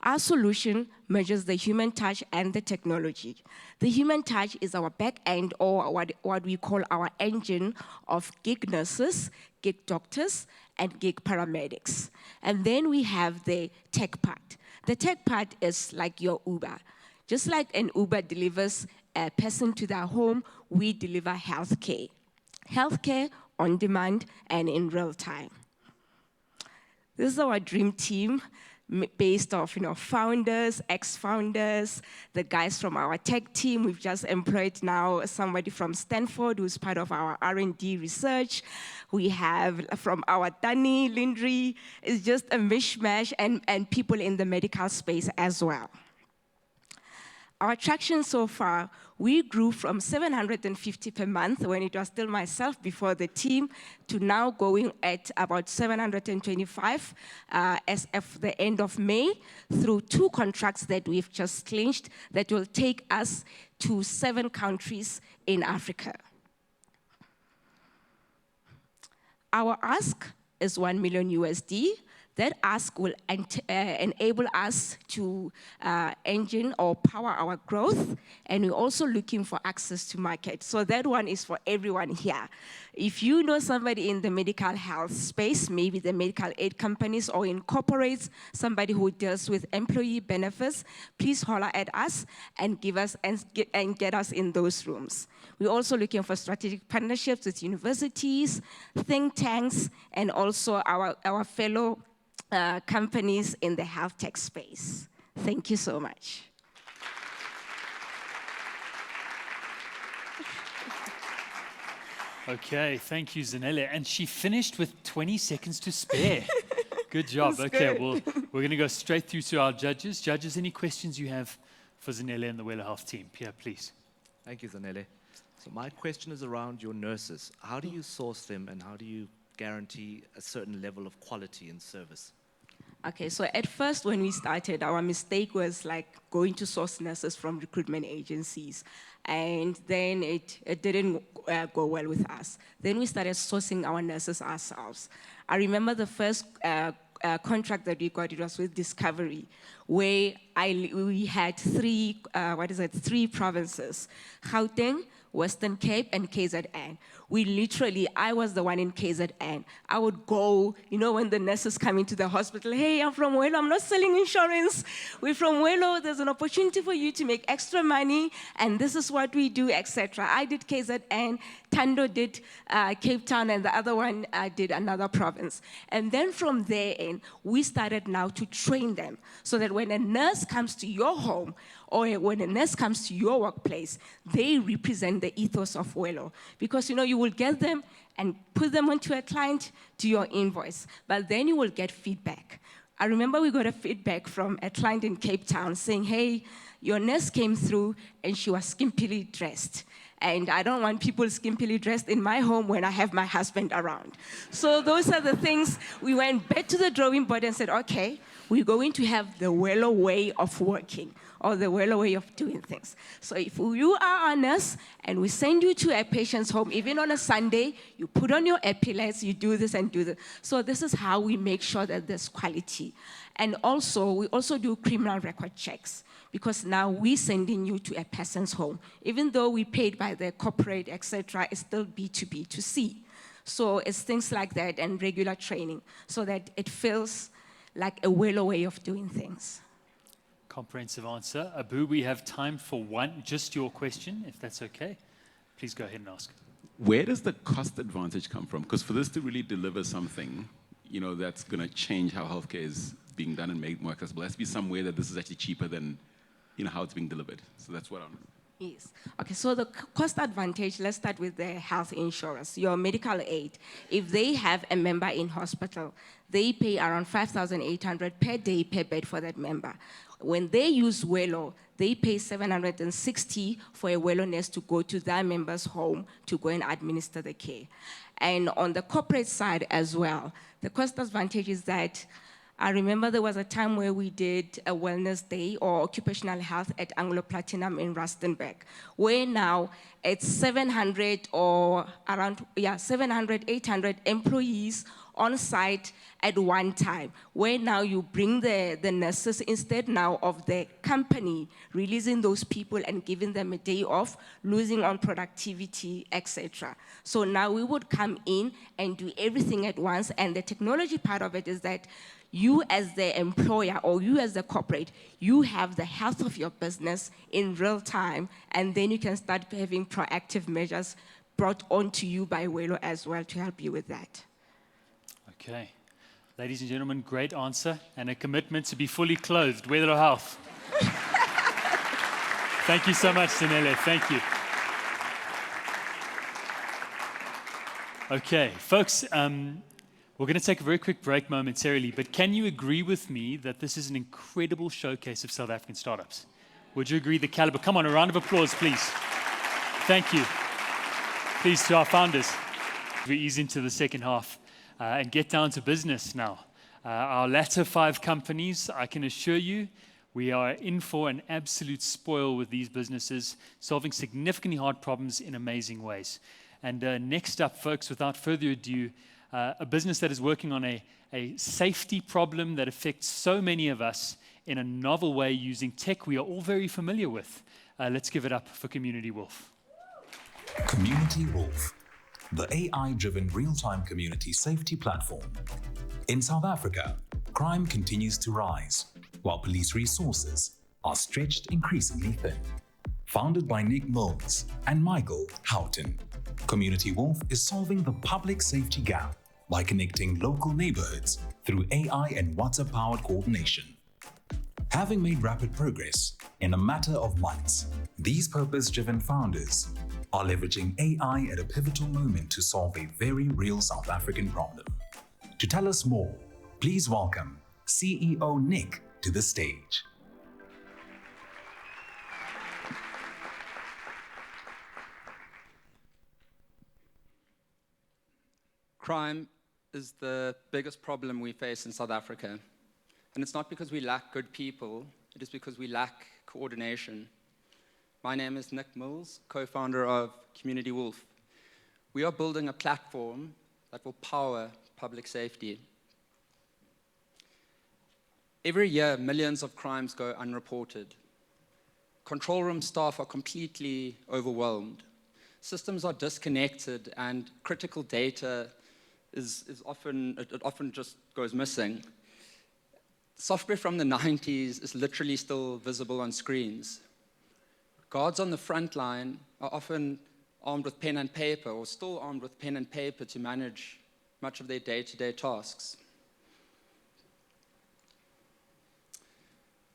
S13: Our solution measures the human touch and the technology. The human touch is our back end, or what we call our engine of gig nurses, gig doctors, and gig paramedics. And then we have the tech part. The tech part is like your Uber. Just like an Uber delivers a person to their home, we deliver healthcare. Healthcare on demand and in real time. This is our dream team, based off, founders, ex-founders, the guys from our tech team. We've just employed now somebody from Stanford who's part of our R&D research. We have from our Dani, Lindri. It's just a mishmash, and people in the medical space as well. Our traction so far, we grew from 750 per month when it was still myself before the team to now going at about 725 as of the end of May through 2 contracts that we've just clinched that will take us to 7 countries in Africa. Our ask is $1 million USD. That ask will enable us to engine or power our growth, and we're also looking for access to market. So that one is for everyone here. If you know somebody in the medical health space, maybe the medical aid companies or incorporates somebody who deals with employee benefits, please holler at us and give us and get us in those rooms. We're also looking for strategic partnerships with universities, think tanks, and also our fellow companies in the health tech space. Thank you so much.
S2: Okay, thank you, Zanele. And she finished with 20 seconds to spare. Good job.
S13: That's
S2: okay,
S13: good.
S2: well, we're going to go straight through to our judges. Judges, any questions you have for Zanele and the Welo Health team? Pierre, please.
S8: Thank you, Zanele. So my question is around your nurses. How do you source them, and how do you guarantee a certain level of quality in service?
S13: Okay, so at first when we started, our mistake was like going to source nurses from recruitment agencies. And then it didn't go well with us. Then we started sourcing our nurses ourselves. I remember the first contract that we got, it was with Discovery, where we had 3 provinces, Gauteng, Western Cape, and KZN. I was the one in KZN. I would go, when the nurses come into the hospital, hey, I'm from Welo, I'm not selling insurance. We're from Welo, there's an opportunity for you to make extra money, and this is what we do, etc. I did KZN, Tando did Cape Town, and the other one did another province. And then from there in, we started now to train them, so that when a nurse comes to your home, or when a nurse comes to your workplace, they represent the ethos of Welo. Because, you will get them and put them onto a client to your invoice. But then you will get feedback. I remember we got a feedback from a client in Cape Town saying, hey, your nurse came through and she was skimpily dressed. And I don't want people skimpily dressed in my home when I have my husband around. So those are the things. We went back to the drawing board and said, okay, we're going to have the Welo way of working, or the Welo way of doing things. So if you are a nurse and we send you to a patient's home, even on a Sunday, you put on your epaulets, you do this and do that. So this is how we make sure that there's quality. And also, we also do criminal record checks, because now we're sending you to a person's home. Even though we paid by the corporate, etc., it's still B2B2C. So it's things like that and regular training, so that it feels like a Welo way of doing things.
S2: Comprehensive answer. Abu, we have time for one, just your question, if that's okay. Please go ahead and ask.
S11: Where does the cost advantage come from? Because for this to really deliver something, that's going to change how healthcare is being done and made more accessible, there has to be somewhere that this is actually cheaper than how it's being delivered. So that's what I'm...
S13: Yes. Okay, so the cost advantage, let's start with the health insurance, your medical aid. If they have a member in hospital, they pay around 5,800 per day per bed for that member. When they use Welo, they pay 760 for a Welo nurse to go to their member's home to go and administer the care. And on the corporate side as well, the cost advantage is that I remember there was a time where we did a wellness day or occupational health at Anglo Platinum in Rustenburg, where now it's 700 or around, 700, 800 employees on site at one time, where now you bring the nurses instead now of the company releasing those people and giving them a day off, losing on productivity, etc. So now we would come in and do everything at once, and the technology part of it is that you as the employer or you as the corporate, you have the health of your business in real time, and then you can start having proactive measures brought onto you by Welo as well to help you with that.
S2: Okay. Ladies and gentlemen, great answer and a commitment to be fully clothed, weather or health. Thank you so much, Zanele. Thank you. Okay, folks, we're going to take a very quick break momentarily, but can you agree with me that this is an incredible showcase of South African startups? Would you agree the caliber? Come on, a round of applause, please. Thank you. Please, to our founders. We ease into the second half and get down to business now. Our latter 5 companies, I can assure you, we are in for an absolute spoil with these businesses, solving significantly hard problems in amazing ways. And next up, folks, without further ado, a business that is working on a safety problem that affects so many of us in a novel way using tech we are all very familiar with. Let's give it up for Community Wolf.
S1: Community Wolf, the AI-driven real-time community safety platform. In South Africa, crime continues to rise, while police resources are stretched increasingly thin. Founded by Nick Mills and Michael Houghton, Community Wolf is solving the public safety gap by connecting local neighborhoods through AI and WhatsApp-powered coordination. Having made rapid progress in a matter of months, these purpose-driven founders are leveraging AI at a pivotal moment to solve a very real South African problem. To tell us more, please welcome CEO Nick to the stage.
S14: Crime is the biggest problem we face in South Africa. And it's not because we lack good people, it is because we lack coordination. My name is Nick Mills, co-founder of Community Wolf. We are building a platform that will power public safety. Every year, millions of crimes go unreported. Control room staff are completely overwhelmed. Systems are disconnected and critical data is often just goes missing. Software from the 90s is literally still visible on screens. Guards on the front line are often armed with pen and paper, or still armed with pen and paper to manage much of their day-to-day tasks.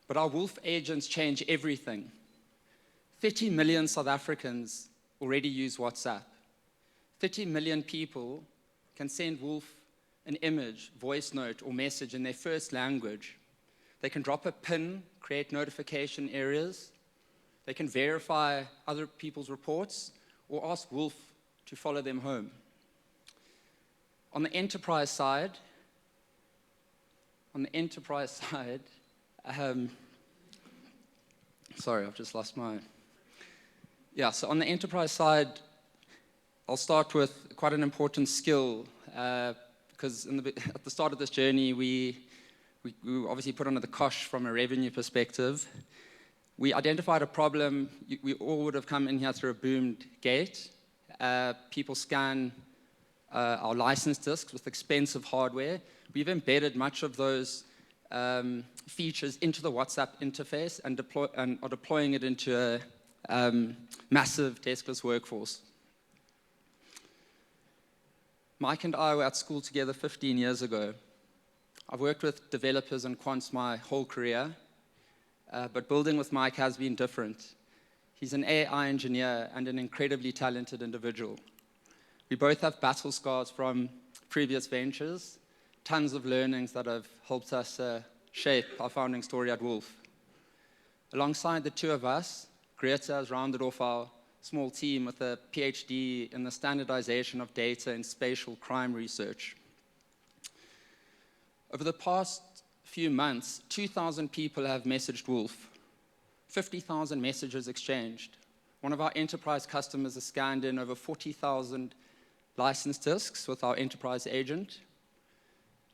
S14: But our Wolf agents change everything. 30 million South Africans already use WhatsApp. 30 million people can send Wolf an image, voice note, or message in their first language. They can drop a pin, create notification areas. They can verify other people's reports or ask Wolf to follow them home. On the enterprise side, sorry, I've just lost my... Yeah, so on the enterprise side, I'll start with quite an important skill because at the start of this journey, we obviously put under the cosh from a revenue perspective. We identified a problem. We all would have come in here through a boomed gate. People scan our license disks with expensive hardware. We've embedded much of those features into the WhatsApp interface and are deploying it into a massive deskless workforce. Mike and I were at school together 15 years ago. I've worked with developers and quants my whole career, but building with Mike has been different. He's an AI engineer and an incredibly talented individual. We both have battle scars from previous ventures, tons of learnings that have helped us shape our founding story at Wolf. Alongside the two of us, Greta has rounded off our small team with a PhD in the standardization of data in spatial crime research. Over the past few months, 2,000 people have messaged Wolf, 50,000 messages exchanged. One of our enterprise customers has scanned in over 40,000 license disks with our enterprise agent.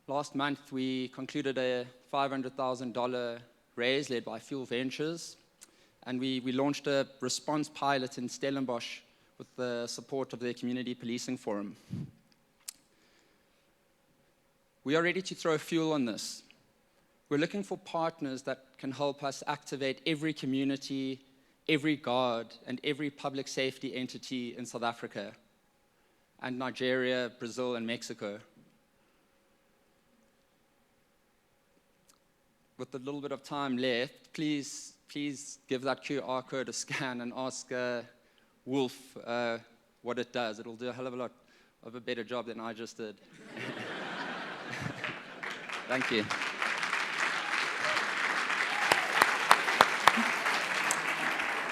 S14: Last month, we concluded a $500,000 raise led by Fuel Ventures, and we launched a response pilot in Stellenbosch with the support of the Community Policing Forum. We are ready to throw fuel on this. We're looking for partners that can help us activate every community, every guard, and every public safety entity in South Africa, and Nigeria, Brazil, and Mexico. With a little bit of time left, please give that QR code a scan and ask Wolf what it does. It'll do a hell of a lot of a better job than I just did. Thank you.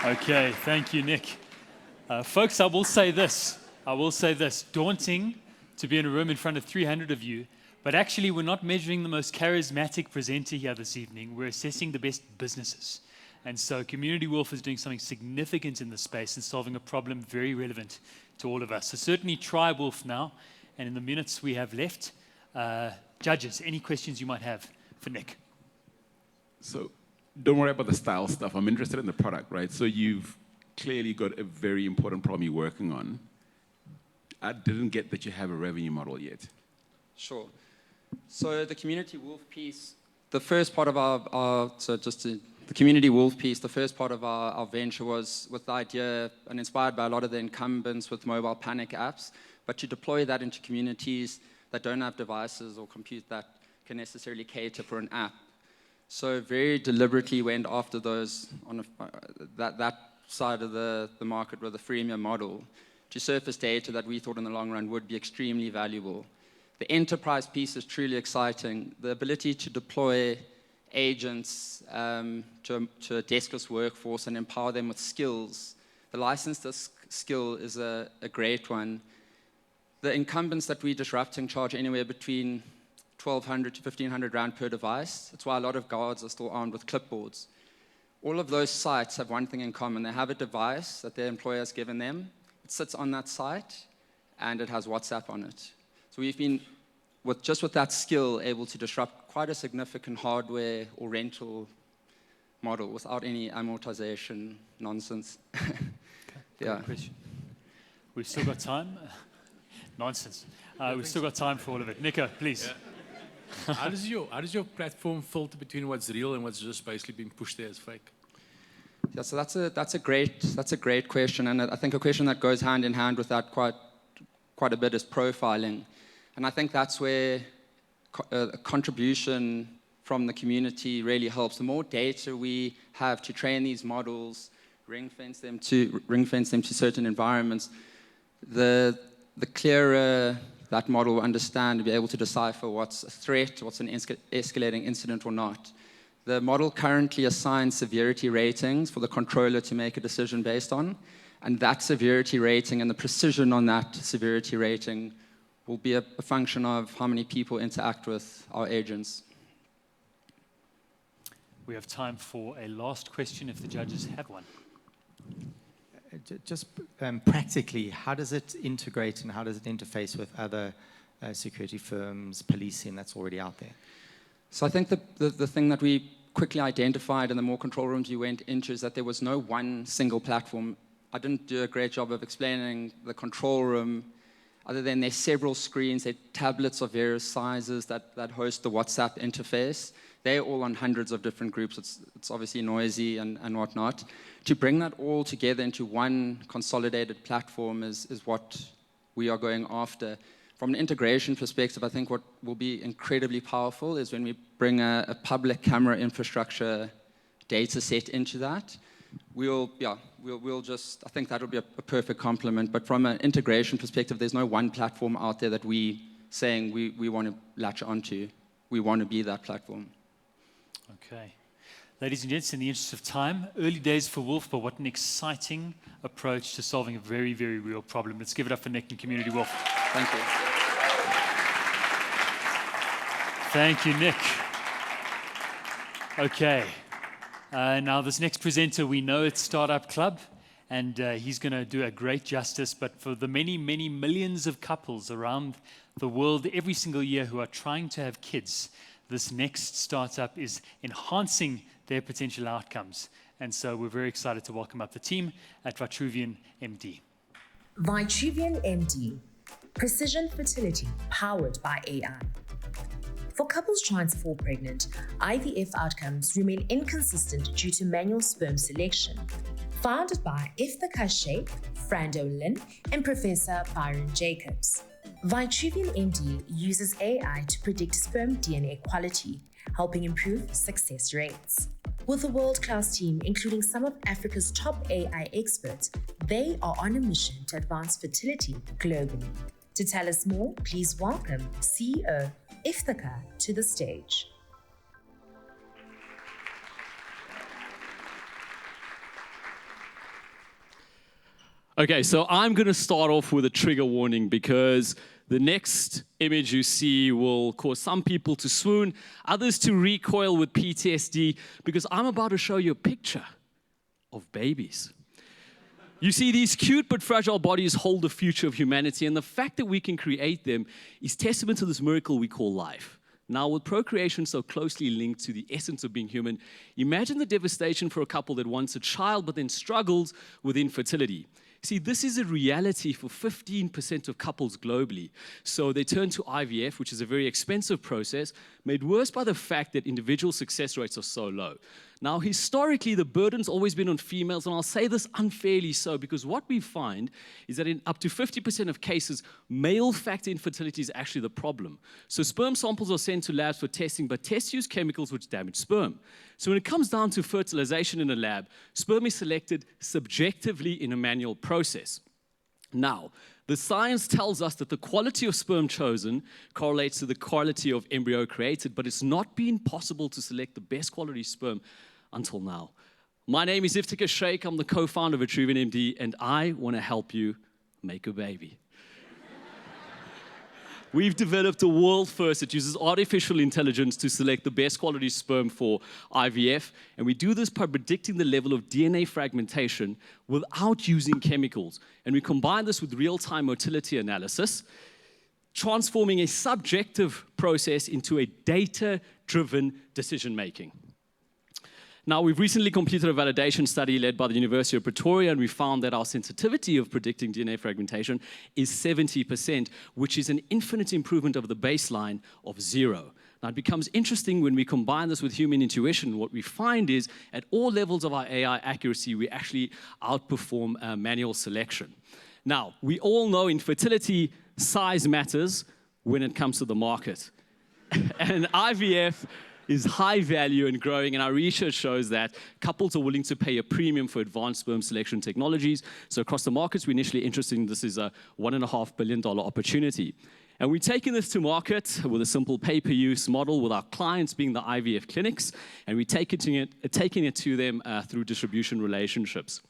S2: Okay, thank you, Nick. Folks, I will say this. Daunting to be in a room in front of 300 of you, but actually we're not measuring the most charismatic presenter here this evening. We're assessing the best businesses. And so Community Wolf is doing something significant in this space and solving a problem very relevant to all of us. So certainly try Wolf now. And in the minutes we have left, judges, any questions you might have for Nick?
S11: So don't worry about the style stuff. I'm interested in the product, right? So you've clearly got a very important problem you're working on. I didn't get that you have a revenue model yet.
S14: Sure. So the Community Wolf piece, the first part of the Community Wolf piece, the first part of our venture was with the idea and inspired by a lot of the incumbents with mobile panic apps, but to deploy that into communities that don't have devices or compute that can necessarily cater for an app. So very deliberately went after those on that side of the market with a freemium model to surface data that we thought in the long run would be extremely valuable. The enterprise piece is truly exciting. The ability to deploy agents to a deskless workforce and empower them with skills. The license disk skill is a great one. The incumbents that we're disrupting charge anywhere between 1,200 to 1,500 rand per device. That's why a lot of guards are still armed with clipboards. All of those sites have one thing in common. They have a device that their employer has given them. It sits on that site, and it has WhatsApp on it. So we've been, with that skill, able to disrupt quite a significant hardware or rental model without any amortization nonsense.
S2: Yeah. Great question. We've still got time. Nonsense. We've still got time for all of it. Nico, please.
S6: Yeah. How does your platform filter between what's real and what's just basically being pushed there as fake?
S14: Yeah, so that's a great question, and I think a question that goes hand in hand with that quite a bit is profiling, and I think that's where a contribution from the community really helps. The more data we have to train these models, ring fence them to certain environments, the the clearer that model will understand and be able to decipher what's a threat, what's an escalating incident or not. The model currently assigns severity ratings for the controller to make a decision based on, and that severity rating and the precision on that severity rating will be a function of how many people interact with our agents.
S2: We have time for a last question if the judges have one.
S5: Just practically, how does it integrate and how does it interface with other security firms, policing that's already out there?
S14: So I think the thing that we quickly identified in the more control rooms you went into is that there was no one single platform. I didn't do a great job of explaining the control room, other than there's several screens, there are tablets of various sizes that host the WhatsApp interface. They're all on hundreds of different groups. It's obviously noisy and whatnot. To bring that all together into one consolidated platform is what we are going after. From an integration perspective, I think what will be incredibly powerful is when we bring a public camera infrastructure data set into that. We'll just, I think that'll be a perfect complement. But from an integration perspective, there's no one platform out there that we saying we want to latch onto. We want to be that platform.
S2: Okay. Ladies and gents, in the interest of time, early days for Wolf, but what an exciting approach to solving a very, very real problem. Let's give it up for Nick and Community Wolf.
S14: Thank you.
S2: Thank you, Nick. Okay. Now, this next presenter, we know it's Startup Club, and he's going to do a great justice, but for the many, many millions of couples around the world every single year who are trying to have kids, this next startup is enhancing their potential outcomes. And so we're very excited to welcome up the team at VitruvianMD.
S3: VitruvianMD, precision fertility powered by AI. For couples trying to fall pregnant, IVF outcomes remain inconsistent due to manual sperm selection. Founded by Ifthakaar Shaik, Frando Lin, and Professor Byron Jacobs, VitruvianMD uses AI to predict sperm DNA quality, helping improve success rates. With a world-class team, including some of Africa's top AI experts, they are on a mission to advance fertility globally. To tell us more, please welcome CEO Ifthakaar to the stage.
S15: Okay, so I'm going to start off with a trigger warning because the next image you see will cause some people to swoon, others to recoil with PTSD, because I'm about to show you a picture of babies. You see, these cute but fragile bodies hold the future of humanity, and the fact that we can create them is testament to this miracle we call life. Now, with procreation so closely linked to the essence of being human, imagine the devastation for a couple that wants a child but then struggles with infertility. See, this is a reality for 15% of couples globally. So they turn to IVF, which is a very expensive process, made worse by the fact that individual success rates are so low. Now, historically, the burden's always been on females, and I'll say this unfairly so, because what we find is that in up to 50% of cases, male factor infertility is actually the problem. So sperm samples are sent to labs for testing, but tests use chemicals which damage sperm. So when it comes down to fertilization in a lab, sperm is selected subjectively in a manual process. Now, the science tells us that the quality of sperm chosen correlates to the quality of embryo created, but it's not been possible to select the best quality sperm until now. My name is Ifthakaar Shaik. I'm the co-founder of VitruvianMD, and I want to help you make a baby. We've developed a world first that uses artificial intelligence to select the best quality sperm for IVF, and we do this by predicting the level of DNA fragmentation without using chemicals. And we combine this with real-time motility analysis, transforming a subjective process into a data-driven decision-making. Now, we've recently completed a validation study led by the University of Pretoria, and we found that our sensitivity of predicting DNA fragmentation is 70%, which is an infinite improvement over the baseline of 0. Now, it becomes interesting when we combine this with human intuition. What we find is, at all levels of our AI accuracy, we actually outperform manual selection. Now, we all know in fertility, size matters when it comes to the market. And IVF is high value and growing, and our research shows that couples are willing to pay a premium for advanced sperm selection technologies. So across the markets we're initially interested in, this is a $1.5 billion opportunity. And we're taking this to market with a simple pay-per-use model, with our clients being the IVF clinics, and we're taking it to them through distribution relationships.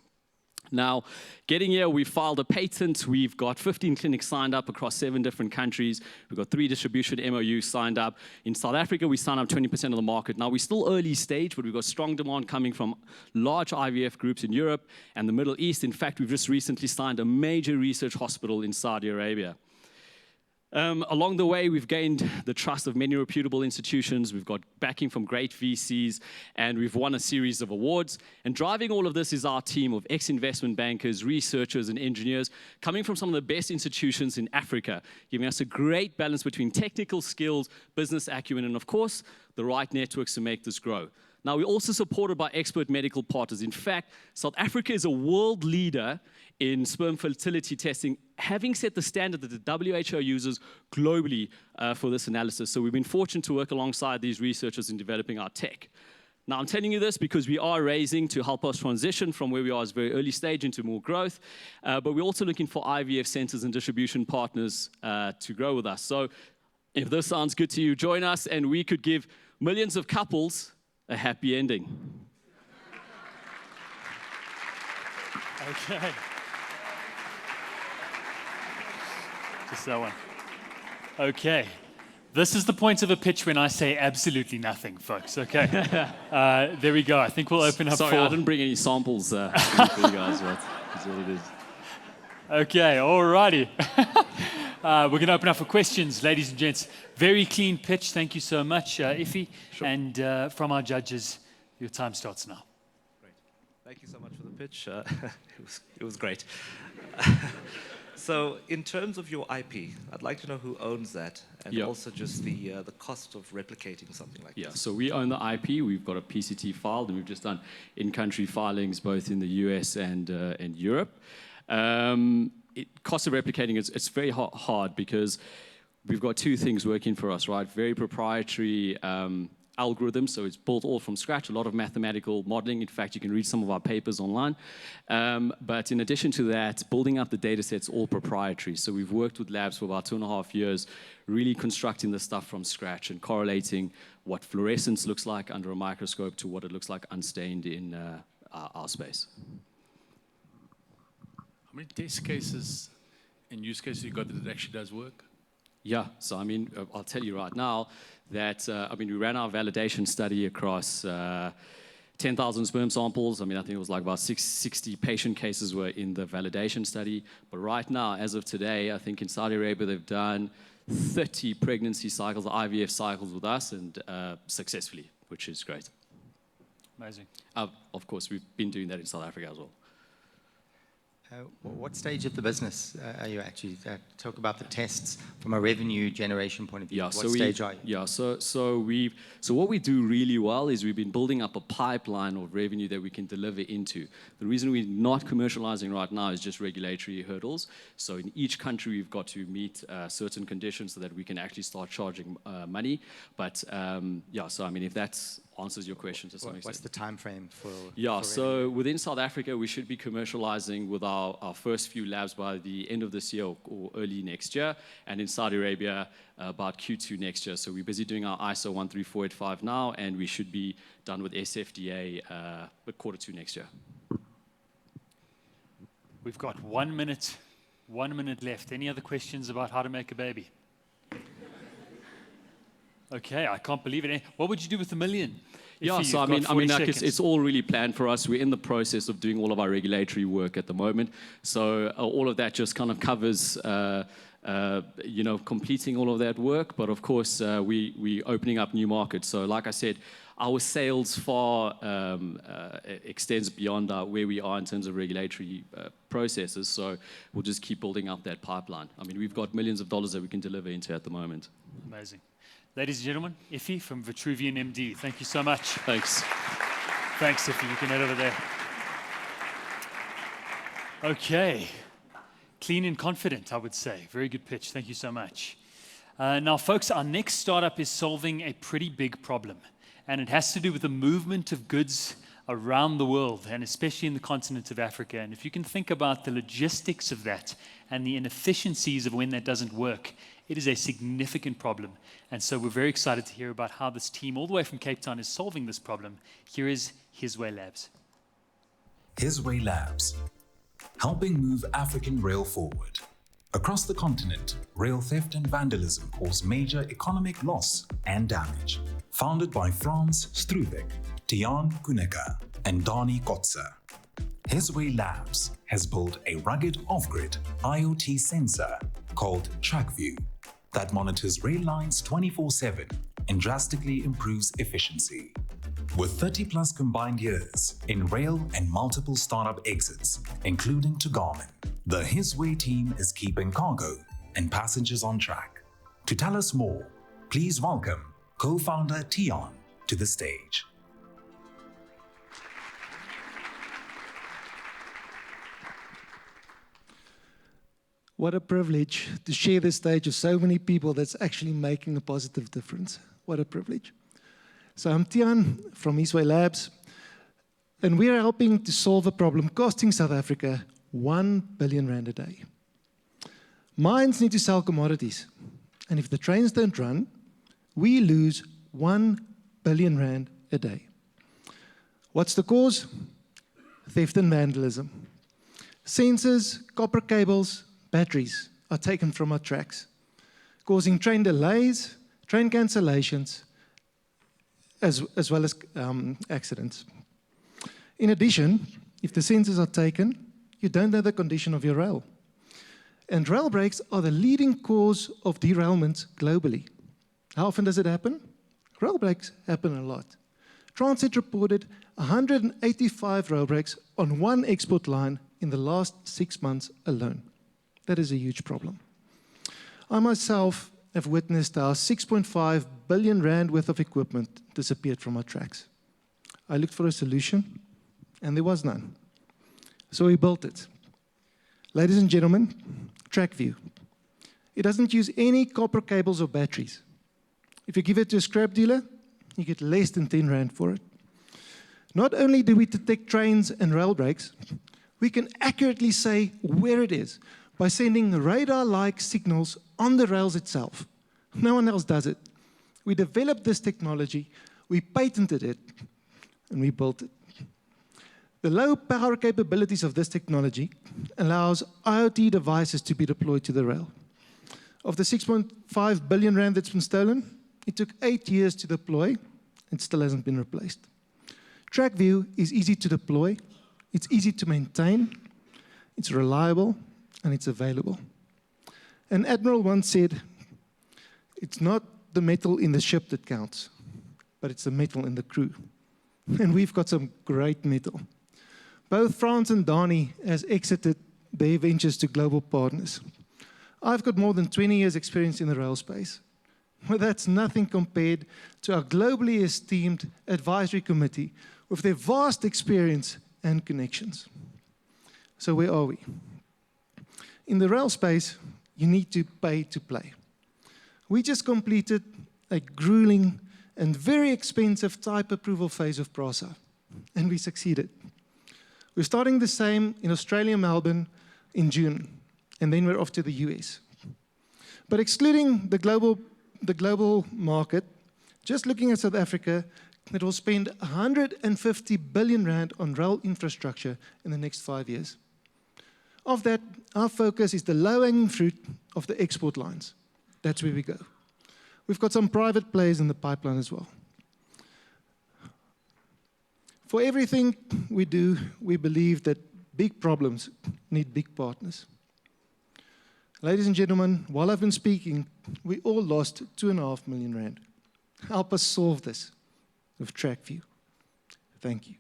S15: Now, getting here, we filed a patent. We've got 15 clinics signed up across 7 different countries. We've got 3 distribution MOUs signed up. In South Africa, we signed up 20% of the market. Now, we're still early stage, but we've got strong demand coming from large IVF groups in Europe and the Middle East. In fact, we've just recently signed a major research hospital in Saudi Arabia. Along the way, we've gained the trust of many reputable institutions. We've got backing from great VCs, and we've won a series of awards. And driving all of this is our team of ex-investment bankers, researchers, and engineers coming from some of the best institutions in Africa, giving us a great balance between technical skills, business acumen, and of course, the right networks to make this grow. Now, we're also supported by expert medical partners. In fact, South Africa is a world leader in sperm fertility testing, having set the standard that the WHO uses globally for this analysis. So we've been fortunate to work alongside these researchers in developing our tech. Now, I'm telling you this because we are raising to help us transition from where we are as very early stage into more growth, but we're also looking for IVF centers and distribution partners to grow with us. So if this sounds good to you, join us, and we could give millions of couples a happy ending.
S2: Okay. Just that one. Okay. This is the point of a pitch when I say absolutely nothing, folks. Okay. There we go. I think we'll open up
S15: Sorry,
S2: for...
S15: I didn't bring any samples for you guys, but that's what it is.
S2: Okay, all righty. We're going to open up for questions, ladies and gents. Very clean pitch. Thank you so much, Iffy. Sure. And from our judges, your time starts now.
S8: Great. Thank you so much for the pitch. It was great. So in terms of your IP, I'd like to know who owns that, and also just the cost of replicating something like this.
S15: Yeah, so we own the IP. We've got a PCT filed, and we've just done in-country filings both in the US and Europe. Cost of replicating, it's very hard because we've got 2 things working for us, right? Very proprietary algorithms, so it's built all from scratch, a lot of mathematical modeling. In fact, you can read some of our papers online. But in addition to that, building up the data sets all proprietary. So we've worked with labs for about 2.5 years, really constructing the stuff from scratch and correlating what fluorescence looks like under a microscope to what it looks like unstained in our space.
S6: How many test cases and use cases you got that it actually does work?
S15: Yeah, so I mean, I'll tell you right now that, we ran our validation study across 10,000 sperm samples. I think it was like about 60 patient cases were in the validation study. But right now, as of today, I think in Saudi Arabia, they've done 30 pregnancy cycles, IVF cycles with us, and successfully, which is great.
S2: Amazing.
S15: Of course, we've been doing that in South Africa as well.
S5: What stage of the business are you actually? Talk about the tests from a revenue generation point of view. What stage are you?
S15: Yeah, so what we do really well is we've been building up a pipeline of revenue that we can deliver into. The reason we're not commercializing right now is just regulatory hurdles. So in each country, we've got to meet certain conditions so that we can actually start charging money. But if that answers your question to some extent.
S5: What's the time frame for?
S15: Yeah, so within South Africa, we should be commercializing with our first few labs by the end of this year or early next year, and in Saudi Arabia about Q2 next year. So we're busy doing our ISO 13485 now, and we should be done with SFDA Q2 next year.
S2: We've got 1 minute left. Any other questions about how to make a baby? Okay, I can't believe it. What would you do with $1 million?
S15: Yeah, so it's all really planned for us. We're in the process of doing all of our regulatory work at the moment. So all of that just kind of covers, completing all of that work. But of course, we're opening up new markets. So like I said, our sales far extends beyond where we are in terms of regulatory processes. So we'll just keep building up that pipeline. We've got millions of dollars that we can deliver into at the moment.
S2: Amazing. Ladies and gentlemen, Iffy from VitruvianMD. Thank you so much.
S15: Thanks.
S2: Thanks, Iffy. You can head over there. Okay. Clean and confident, I would say. Very good pitch. Thank you so much. Now, folks, our next startup is solving a pretty big problem. and it has to do with the movement of goods around the world, and especially in the continent of Africa. And if you can think about the logistics of that and the inefficiencies of when that doesn't work, it is a significant problem. And so we're very excited to hear about how this team all the way from Cape Town is solving this problem. Here is HisWay Labs.
S1: HisWay Labs, helping move African rail forward. Across the continent, rail theft and vandalism cause major economic loss and damage. Founded by Frans Strubeck, Tian, Kunneke, and Dani Kotze, HisWay Labs has built a rugged off-grid IoT sensor called TrackView that monitors rail lines 24/7 and drastically improves efficiency. With 30+ combined years in rail and multiple startup exits, including to Garmin, the HisWay team is keeping cargo and passengers on track. To tell us more, please welcome co-founder Tian to the stage.
S16: What a privilege to share the stage with so many people that's actually making a positive difference. What a privilege. So I'm Tian from HisWay Labs, and we're helping to solve a problem costing South Africa 1 billion rand a day. Mines need to sell commodities, and if the trains don't run, we lose 1 billion rand a day. What's the cause? Theft and vandalism. Sensors, copper cables, batteries are taken from our tracks, causing train delays, train cancellations, as well as accidents. In addition, if the sensors are taken, you don't know the condition of your rail. And rail breaks are the leading cause of derailments globally. How often does it happen? Rail breaks happen a lot. Transit reported 185 rail breaks on one export line in the last 6 months alone. That is a huge problem. I myself have witnessed how 6.5 billion rand worth of equipment disappeared from our tracks. I looked for a solution, and there was none. So we built it. Ladies and gentlemen, TrackView. It doesn't use any copper cables or batteries. If you give it to a scrap dealer, you get less than 10 rand for it. Not only do we detect trains and rail breaks, we can accurately say where it is by sending radar-like signals on the rails itself. No one else does it. We developed this technology, we patented it, and we built it. The low power capabilities of this technology allows IoT devices to be deployed to the rail. Of the 6.5 billion rand that's been stolen, it took 8 years to deploy, and still hasn't been replaced. TrackView is easy to deploy, it's easy to maintain, it's reliable, and it's available. An admiral once said, it's not the metal in the ship that counts, but it's the metal in the crew. And we've got some great metal. Both Frans and Dani has exited their ventures to global partners. I've got more than 20 years experience in the rail space. Well, that's nothing compared to our globally esteemed advisory committee with their vast experience and connections. So where are we? In the rail space, you need to pay to play. We just completed a grueling and very expensive type approval phase of PRASA, and we succeeded. We're starting the same in Australia, Melbourne, in June, and then we're off to the US. But excluding the global market, just looking at South Africa, it will spend 150 billion rand on rail infrastructure in the next 5 years. Of that, our focus is the low-hanging fruit of the export lines. That's where we go. We've got some private players in the pipeline as well. For everything we do, we believe that big problems need big partners. Ladies and gentlemen, while I've been speaking, we all lost 2.5 million rand. Help us solve this with TrackView. Thank you.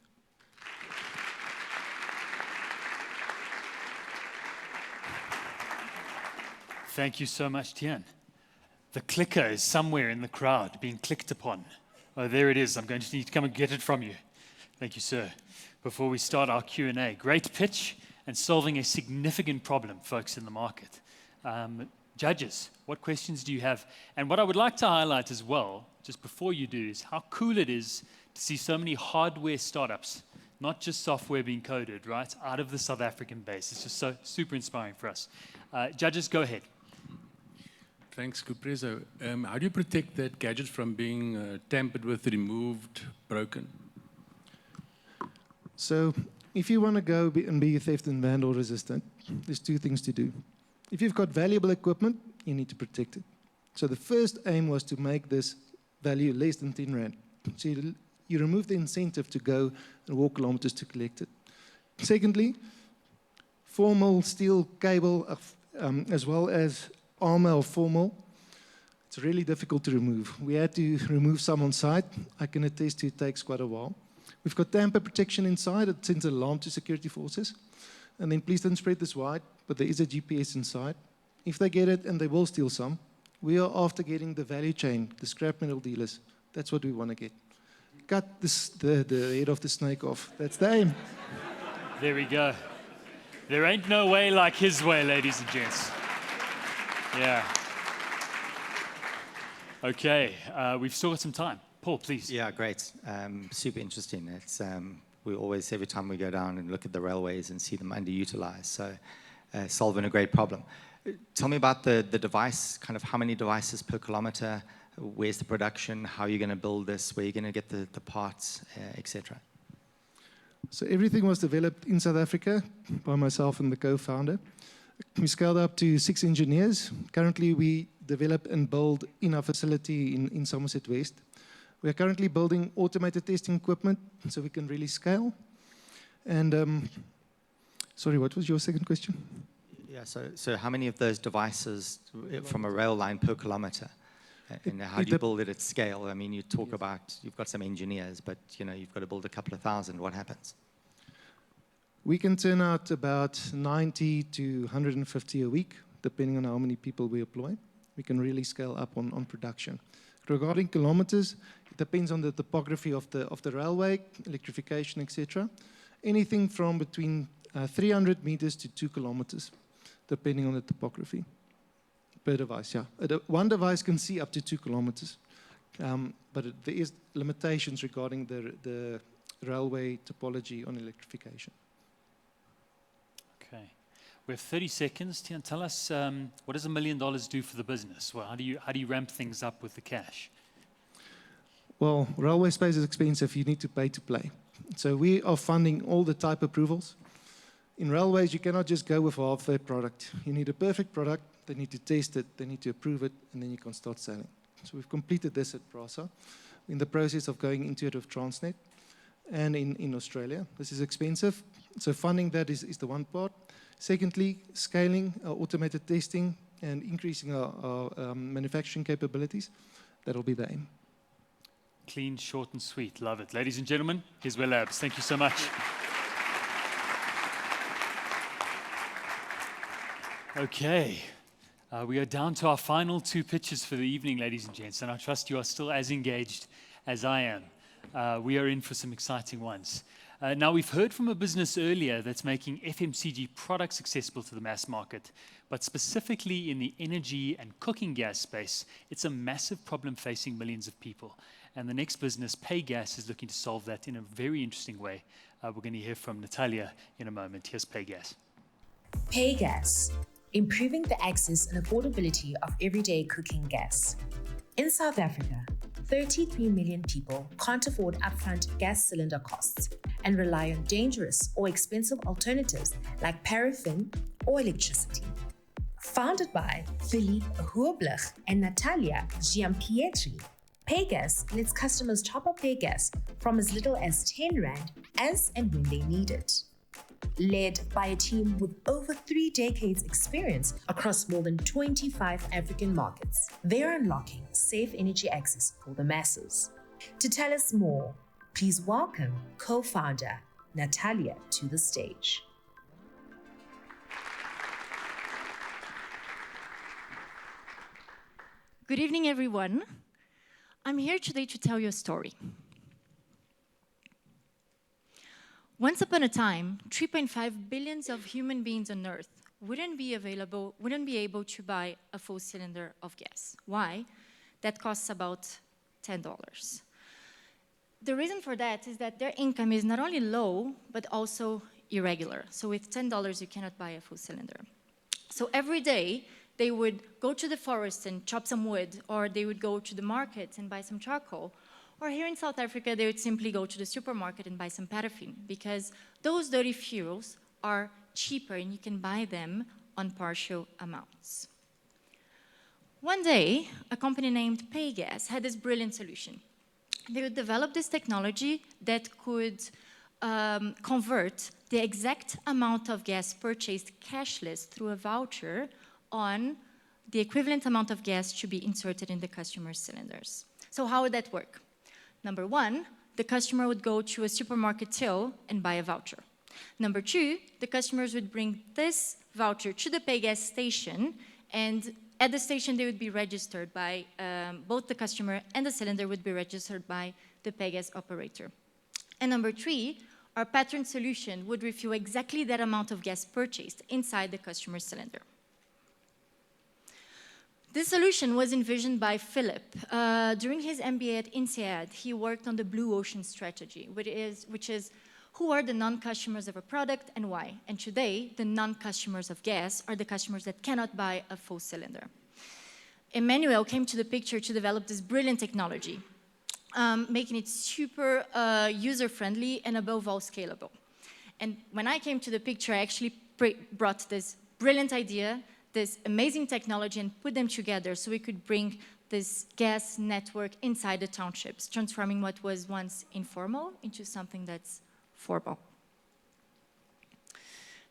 S2: Thank you so much, Tian. The clicker is somewhere in the crowd being clicked upon. Oh, there it is. I'm going to need to come and get it from you. Thank you, sir. Before we start our Q&A, great pitch and solving a significant problem, folks, in the market. Judges, what questions do you have? And what I would like to highlight as well, just before you do, is how cool it is to see so many hardware startups, not just software being coded, right, out of the South African base. It's just so super inspiring for us. Judges, go ahead.
S6: Thanks, Kuprezo. How do you protect that gadget from being tampered with, removed, broken?
S16: So if you want to go and be theft and vandal resistant, there's two things to do. If you've got valuable equipment, you need to protect it. So the first aim was to make this value less than 10 Rand. So you remove the incentive to go and walk kilometers to collect it. Secondly, formal steel cable as well as armor or formal, it's really difficult to remove. We had to remove some on site. I can attest to it takes quite a while. We've got tamper protection inside. It sends an alarm to security forces. And then please don't spread this wide, but there is a GPS inside. If they get it, and they will steal some, we are after getting the value chain, the scrap metal dealers. That's what we want to get. Cut the head of the snake off. That's the aim.
S2: There we go. There ain't no way like HisWay, ladies and gents. Yeah. Okay, we've still got some time. Paul, please.
S5: Yeah, great. Super interesting. It's we always, every time we go down and look at the railways and see them underutilized, so solving a great problem. Tell me about the device, kind of how many devices per kilometer, where's the production, how are you going to build this, where are you going to get the parts, etc.
S16: So everything was developed in South Africa by myself and the co-founder. We scaled up to 6 engineers. Currently, we develop and build in our facility in Somerset West. We are currently building automated testing equipment so we can really scale. And sorry, what was your second question?
S5: Yeah, so how many of those devices from a rail line per kilometer? And how do you build it at scale? I mean, you talk about, you've got some engineers, but you've got to build a couple of thousand. What happens?
S16: We can turn out about 90 to 150 a week, depending on how many people we employ. We can really scale up on production. Regarding kilometers, it depends on the topography of the railway, electrification, etc. Anything from between 300 meters to 2 kilometers, depending on the topography per device. Yeah, one device can see up to 2 kilometers, but there is limitations regarding the railway topology on electrification.
S2: Okay, we have 30 seconds. Tian, tell us what does $1 million do for the business? Well, how do you ramp things up with the cash?
S16: Well, railway space is expensive. You need to pay to play. So we are funding all the type approvals. In railways, you cannot just go with a half-fair product. You need a perfect product. They need to test it. They need to approve it, and then you can start selling. So we've completed this at Prasa. In the process of going into it with Transnet and in Australia. This is expensive. So funding that is the one part. Secondly, scaling our automated testing and increasing our manufacturing capabilities. That'll be the aim.
S2: Clean, short, and sweet. Love it. Ladies and gentlemen, HisWay Labs. Thank you so much. Okay. We are down to our final 2 pitches for the evening, ladies and gents, and I trust you are still as engaged as I am. We are in for some exciting ones. Now, we've heard from a business earlier that's making FMCG products accessible to the mass market, but specifically in the energy and cooking gas space, it's a massive problem facing millions of people. And the next business, PayGas, is looking to solve that in a very interesting way. We're going to hear from Natalia in a moment. Here's PayGas.
S3: PayGas, improving the access and affordability of everyday cooking gas. In South Africa, 33 million people can't afford upfront gas cylinder costs and rely on dangerous or expensive alternatives like paraffin or electricity. Founded by Philippe Huoblich and Natalia Giampietri, PayGas lets customers top up their gas from as little as 10 Rand as and when they need it. Led by a team with over 3 decades experience across more than 25 African markets, they're unlocking safe energy access for the masses. To tell us more, please welcome co-founder Natalia to the stage.
S17: Good evening, everyone. I'm here today to tell you a story. Once upon a time, 3.5 billion of human beings on Earth wouldn't be able to buy a full cylinder of gas. Why? That costs about $10. The reason for that is that their income is not only low, but also irregular. So with $10, you cannot buy a full cylinder. So every day, they would go to the forest and chop some wood, or they would go to the market and buy some charcoal. Or here in South Africa, they would simply go to the supermarket and buy some paraffin, because those dirty fuels are cheaper and you can buy them on partial amounts. One day, a company named PayGas had this brilliant solution. They would develop this technology that could convert the exact amount of gas purchased cashless through a voucher on the equivalent amount of gas to be inserted in the customer's cylinders. So how would that work? Number one, the customer would go to a supermarket till and buy a voucher. Number two, the customers would bring this voucher to the PayGas station, and at the station they would be registered by, both the customer and the cylinder would be registered by the PayGas operator. And number three, our pattern solution would refuel exactly that amount of gas purchased inside the customer's cylinder. This solution was envisioned by Philip. During his MBA at INSEAD, he worked on the blue ocean strategy, which is who are the non-customers of a product and why. And today, the non-customers of gas are the customers that cannot buy a full cylinder. Emmanuel came to the picture to develop this brilliant technology, making it super user-friendly and above all scalable. And when I came to the picture, I actually brought this brilliant idea, this amazing technology, and put them together so we could bring this gas network inside the townships, transforming what was once informal into something that's formal.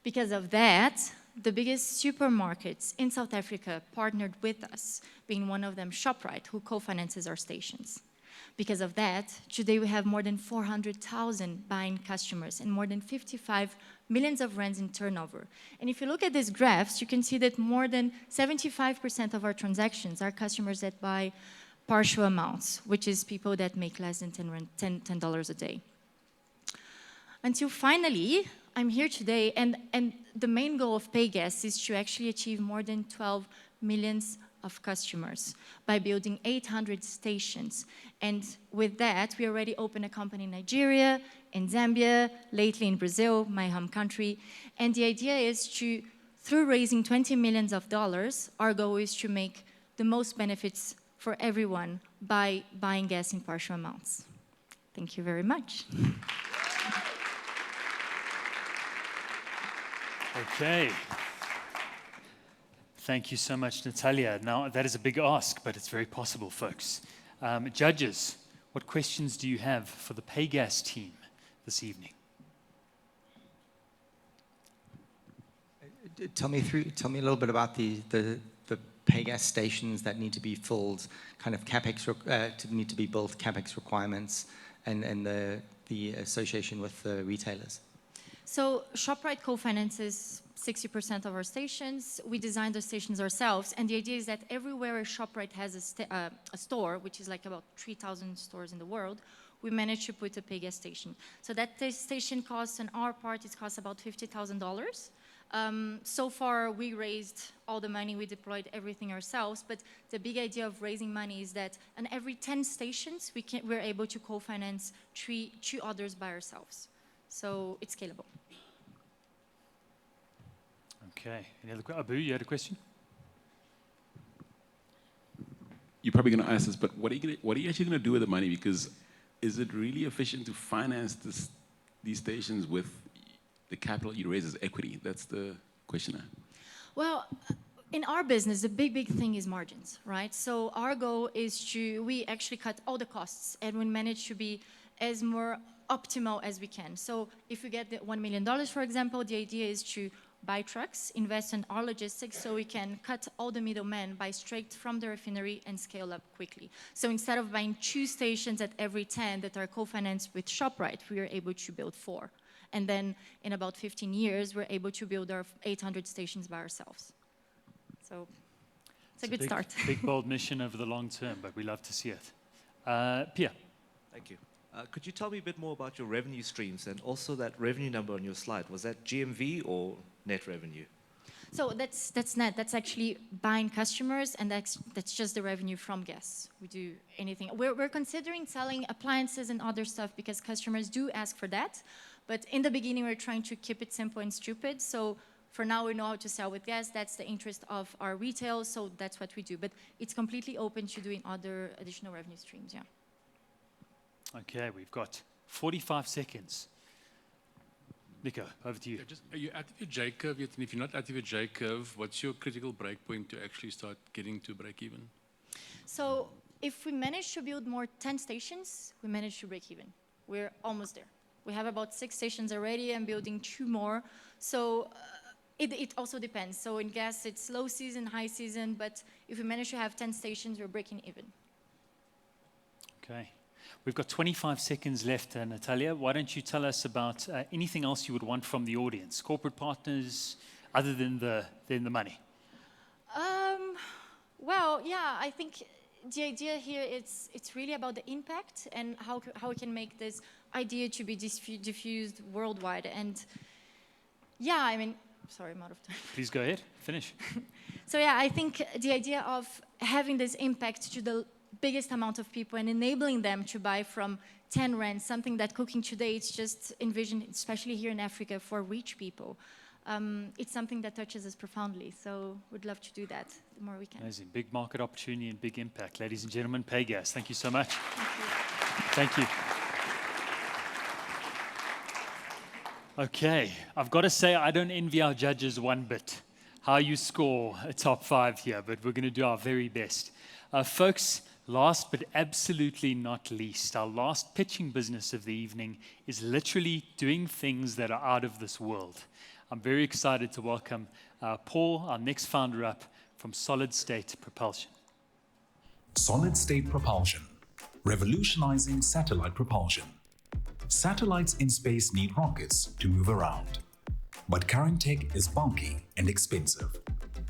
S17: Because of that, the biggest supermarkets in South Africa partnered with us, being one of them Shoprite, who co-finances our stations. Because of that, today we have more than 400,000 buying customers and more than 55 millions of rands in turnover. And if you look at these graphs, you can see that more than 75% of our transactions are customers that buy partial amounts, which is people that make less than $10 a day. Until finally, I'm here today, and the main goal of PayGas is to actually achieve more than 12 million of customers by building 800 stations. And with that, we already opened a company in Nigeria, in Zambia, lately in Brazil, my home country. And the idea is to, through raising $20 million, our goal is to make the most benefits for everyone by buying gas in partial amounts. Thank you very much.
S2: Okay. Thank you so much, Natalia. Now, that is a big ask, but it's very possible, folks. Judges, what questions do you have for the PayGas team this evening?
S5: Tell me a little bit about the PayGas stations that need to be filled, kind of CapEx need to be built, CapEx requirements, and the association with the retailers.
S17: So Shoprite co-finances 60% of our stations. We design the stations ourselves, and the idea is that everywhere a Shoprite has a store, which is like about 3,000 stores in the world, we manage to put a PayGas station. So that station costs, on our part, it costs about $50,000. So far, we raised all the money, we deployed everything ourselves, but the big idea of raising money is that on every 10 stations, we're able to co-finance two others by ourselves. So it's scalable.
S2: Okay. Any other questions? Abu, you had a question?
S11: You're probably going to ask this, but what are you actually going to do with the money? Because is it really efficient to finance these stations with the capital you raise as equity? That's the question.
S17: Well, in our business, the big thing is margins, right? So our goal is we actually cut all the costs and we manage to be as more optimal as we can. So if we get the $1 million, for example, the idea is to buy trucks, invest in our logistics so we can cut all the middlemen, buy straight from the refinery and scale up quickly. So instead of buying 2 stations at every 10 that are co-financed with Shoprite, we are able to build 4. And then in about 15 years, we're able to build our 800 stations by ourselves. So it's a good start.
S2: Big, bold mission over the long term, but we love to see it. Pia.
S8: Thank you. Could you tell me a bit more about your revenue streams and also that revenue number on your slide? Was that GMV or net revenue?
S17: So that's net. That's actually buying customers, and that's just the revenue from gas. We do anything. We're considering selling appliances and other stuff because customers do ask for that. But in the beginning, we're trying to keep it simple and stupid. So for now, we know how to sell with gas. That's the interest of our retail. So that's what we do. But it's completely open to doing other additional revenue streams. Yeah.
S2: Okay, we've got 45 seconds. Nico, over to you.
S6: Are you active your J-curve yet? And if you're not active your J-curve, what's your critical break point to actually start getting to break even?
S17: So if we manage to build more 10 stations, we manage to break even. We're almost there. We have about 6 stations already and building 2 more. So it also depends. So in gas, it's low season, high season. But if we manage to have 10 stations, we're breaking even.
S2: Okay. We've got 25 seconds left, Natalia. Why don't you tell us about anything else you would want from the audience, corporate partners, other than the money?
S17: Well, yeah, I think the idea here it's really about the impact and how we can make this idea to be diffused worldwide. And yeah, I mean, sorry, I'm out of time.
S2: Please go ahead, finish.
S17: So yeah, I think the idea of having this impact to the biggest amount of people and enabling them to buy from 10 rands, something that cooking today, it's just envisioned, especially here in Africa, for rich people. It's something that touches us profoundly, so we'd love to do that the more we can.
S2: Amazing. Big market opportunity and big impact. Ladies and gentlemen, PayGas, thank you so much. Thank you. Okay, I've got to say, I don't envy our judges one bit. How you score a top 5 here, but we're going to do our very best. Folks, last but absolutely not least, our last pitching business of the evening is literally doing things that are out of this world. I'm very excited to welcome Paul, our next founder up from Solid State Propulsion.
S1: Solid State Propulsion, revolutionizing satellite propulsion. Satellites in space need rockets to move around. But current tech is bulky and expensive.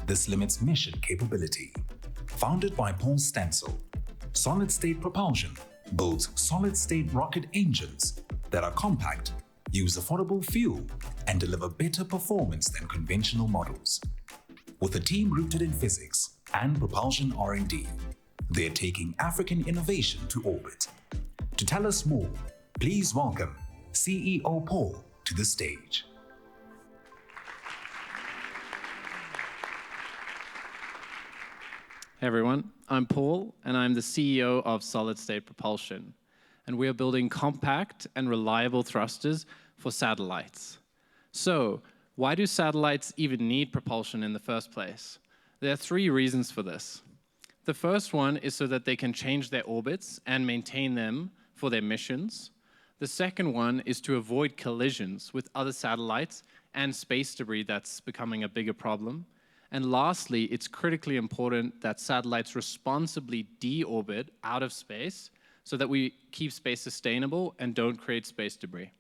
S1: This limits mission capability. Founded by Paul Stansell, Solid State Propulsion builds solid-state rocket engines that are compact, use affordable fuel, and deliver better performance than conventional models. With a team rooted in physics and propulsion R&D, they're taking African innovation to orbit. To tell us more, please welcome CEO Paul to the stage.
S18: Hey everyone, I'm Paul and I'm the CEO of Solid State Propulsion. And we are building compact and reliable thrusters for satellites. So, why do satellites even need propulsion in the first place? There are 3 reasons for this. The first one is so that they can change their orbits and maintain them for their missions. The second one is to avoid collisions with other satellites and space debris that's becoming a bigger problem. And lastly, it's critically important that satellites responsibly deorbit out of space so that we keep space sustainable and don't create space debris.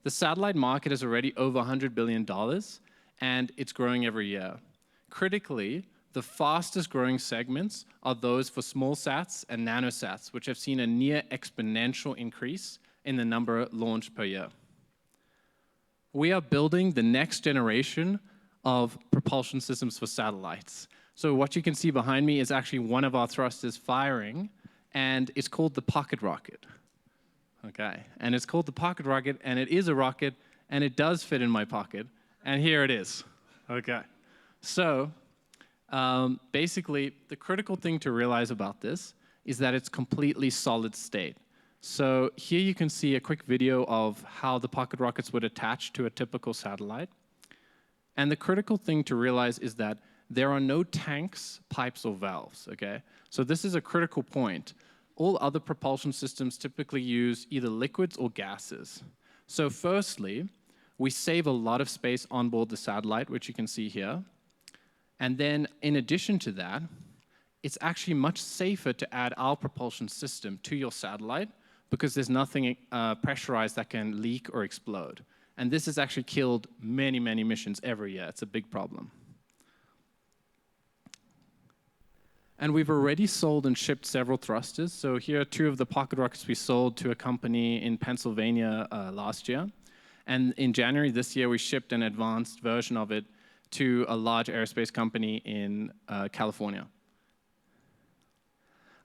S18: The satellite market is already over $100 billion, and it's growing every year. Critically, the fastest growing segments are those for small sats and nanosats, which have seen a near exponential increase in the number launched per year. We are building the next generation of propulsion systems for satellites. So what you can see behind me is actually one of our thrusters firing, and it's called the pocket rocket. Okay, and it's called the pocket rocket, and it is a rocket, and it does fit in my pocket, and here it is. Okay, so basically, the critical thing to realize about this is that it's completely solid state. So here you can see a quick video of how the pocket rockets would attach to a typical satellite. And the critical thing to realize is that there are no tanks, pipes, or valves, okay? So this is a critical point. All other propulsion systems typically use either liquids or gases. So firstly, we save a lot of space on board the satellite, which you can see here. And then in addition to that, it's actually much safer to add our propulsion system to your satellite because there's nothing pressurized that can leak or explode. And this has actually killed many, many missions every year. It's a big problem. And we've already sold and shipped several thrusters. So here are 2 of the pocket rockets we sold to a company in Pennsylvania last year. And in January this year, we shipped an advanced version of it to a large aerospace company in California.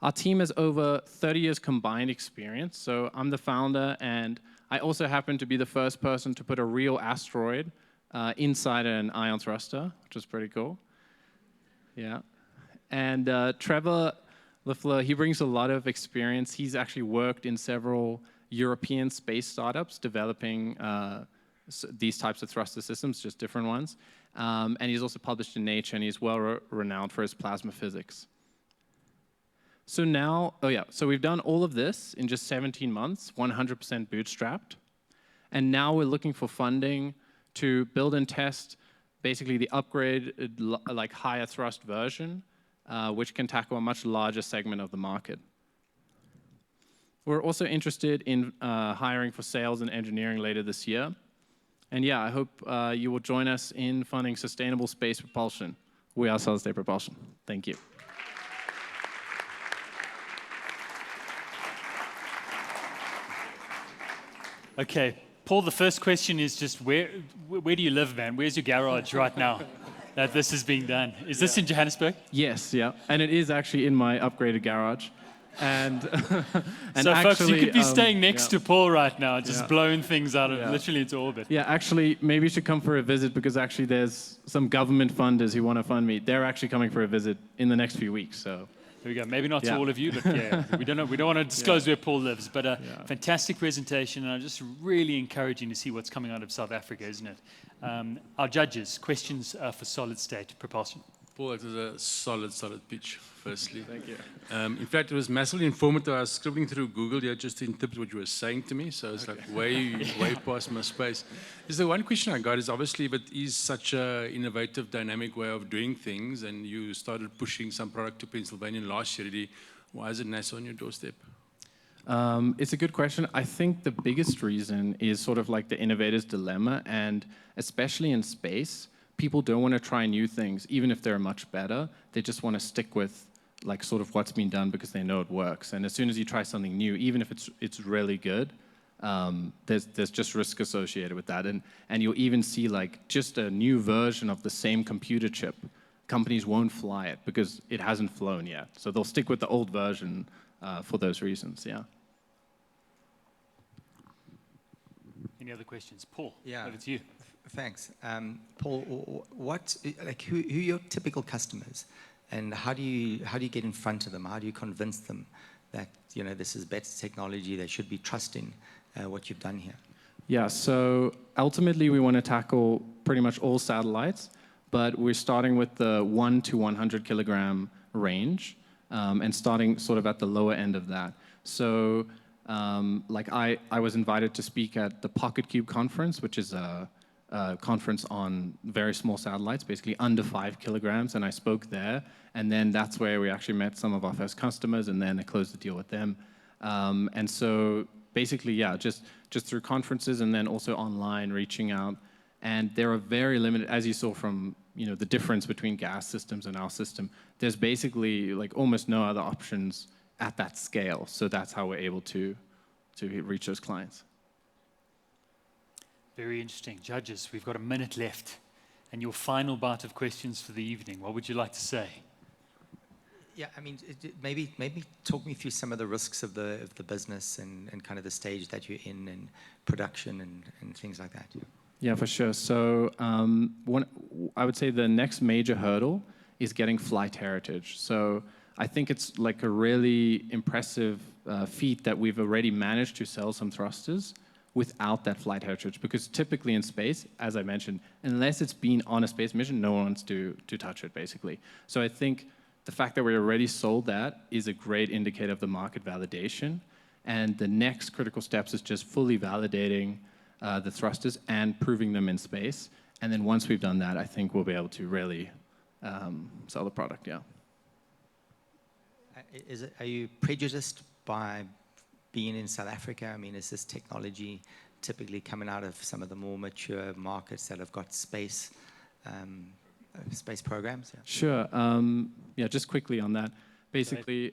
S18: Our team has over 30 years combined experience, so I'm the founder, and I also happen to be the first person to put a real asteroid inside an ion thruster, which is pretty cool. Yeah. And Trevor Leffler, he brings a lot of experience. He's actually worked in several European space startups developing these types of thruster systems, just different ones. And he's also published in Nature, and he's well renowned for his plasma physics. So now, so we've done all of this in just 17 months, 100% bootstrapped. And now we're looking for funding to build and test basically the upgraded, like higher thrust version, which can tackle a much larger segment of the market. We're also interested in hiring for sales and engineering later this year. And yeah, I hope you will join us in funding sustainable space propulsion. We are solid-state propulsion. Thank you.
S2: Okay, Paul, the first question is just where do you live, man? Where's your garage right now that this is being done? Is this in Johannesburg?
S18: Yes, yeah. And it is actually in my upgraded garage. And,
S2: so
S18: actually,
S2: folks, you could be staying next to Paul right now, just blowing things out of literally into orbit.
S18: Yeah, actually, maybe you should come for a visit because actually there's some government funders who want to fund me. They're actually coming for a visit in the next few weeks, so.
S2: There we go. Maybe not to all of you, but yeah, we don't want to disclose where Paul lives. But fantastic presentation, and I'm just really encouraging to see what's coming out of South Africa, isn't it? Our judges, questions for solid state propulsion.
S6: Paul, it was a solid pitch, firstly.
S18: Thank you.
S6: In fact, it was massively informative. I was scribbling through Google here just to interpret what you were saying to me, so it's like way past my space. Is the one question I got is obviously, if it is such an innovative, dynamic way of doing things, and you started pushing some product to Pennsylvania last year already, why is it NASA on your doorstep?
S18: It's a good question. I think the biggest reason is sort of like the innovator's dilemma, and especially in space, people don't want to try new things, even if they're much better. They just want to stick with like sort of what's been done because they know it works. And as soon as you try something new, even if it's really good, there's just risk associated with that. And you'll even see like just a new version of the same computer chip. Companies won't fly it because it hasn't flown yet. So they'll stick with the old version for those reasons, yeah.
S2: Any other questions? Paul, over to you.
S5: Thanks. Paul, who are your typical customers, and how do you get in front of them? How do you convince them that this is better technology, they should be trusting what you've done here?
S18: Yeah, so ultimately we want to tackle pretty much all satellites, but we're starting with the 1 to 100 kilogram range, and starting sort of at the lower end of that. So like I was invited to speak at the Pocket Cube conference, which is a conference on very small satellites, basically under 5 kilograms, and I spoke there, and then that's where we actually met some of our first customers, and then I closed the deal with them. And so basically, yeah, just through conferences and then also online, reaching out, and there are very limited, as you saw from the difference between gas systems and our system, there's basically like almost no other options at that scale, so that's how we're able to reach those clients.
S2: Very interesting. Judges, we've got a minute left. And your final bout of questions for the evening, what would you like to say?
S5: Yeah, I mean, maybe talk me through some of the risks of the business and kind of the stage that you're in and production and things like that.
S18: Yeah, for sure. So I would say the next major hurdle is getting flight heritage. So I think it's like a really impressive feat that we've already managed to sell some thrusters without that flight heritage, because typically in space, as I mentioned, unless it's been on a space mission, no one wants to touch it, basically. So I think the fact that we already sold that is a great indicator of the market validation, and the next critical steps is just fully validating the thrusters and proving them in space, and then once we've done that, I think we'll be able to really sell the product, yeah.
S5: Are you prejudiced by being in South Africa? I mean, is this technology typically coming out of some of the more mature markets that have got space programs? Yeah.
S18: Sure. Yeah, just quickly on that. Basically,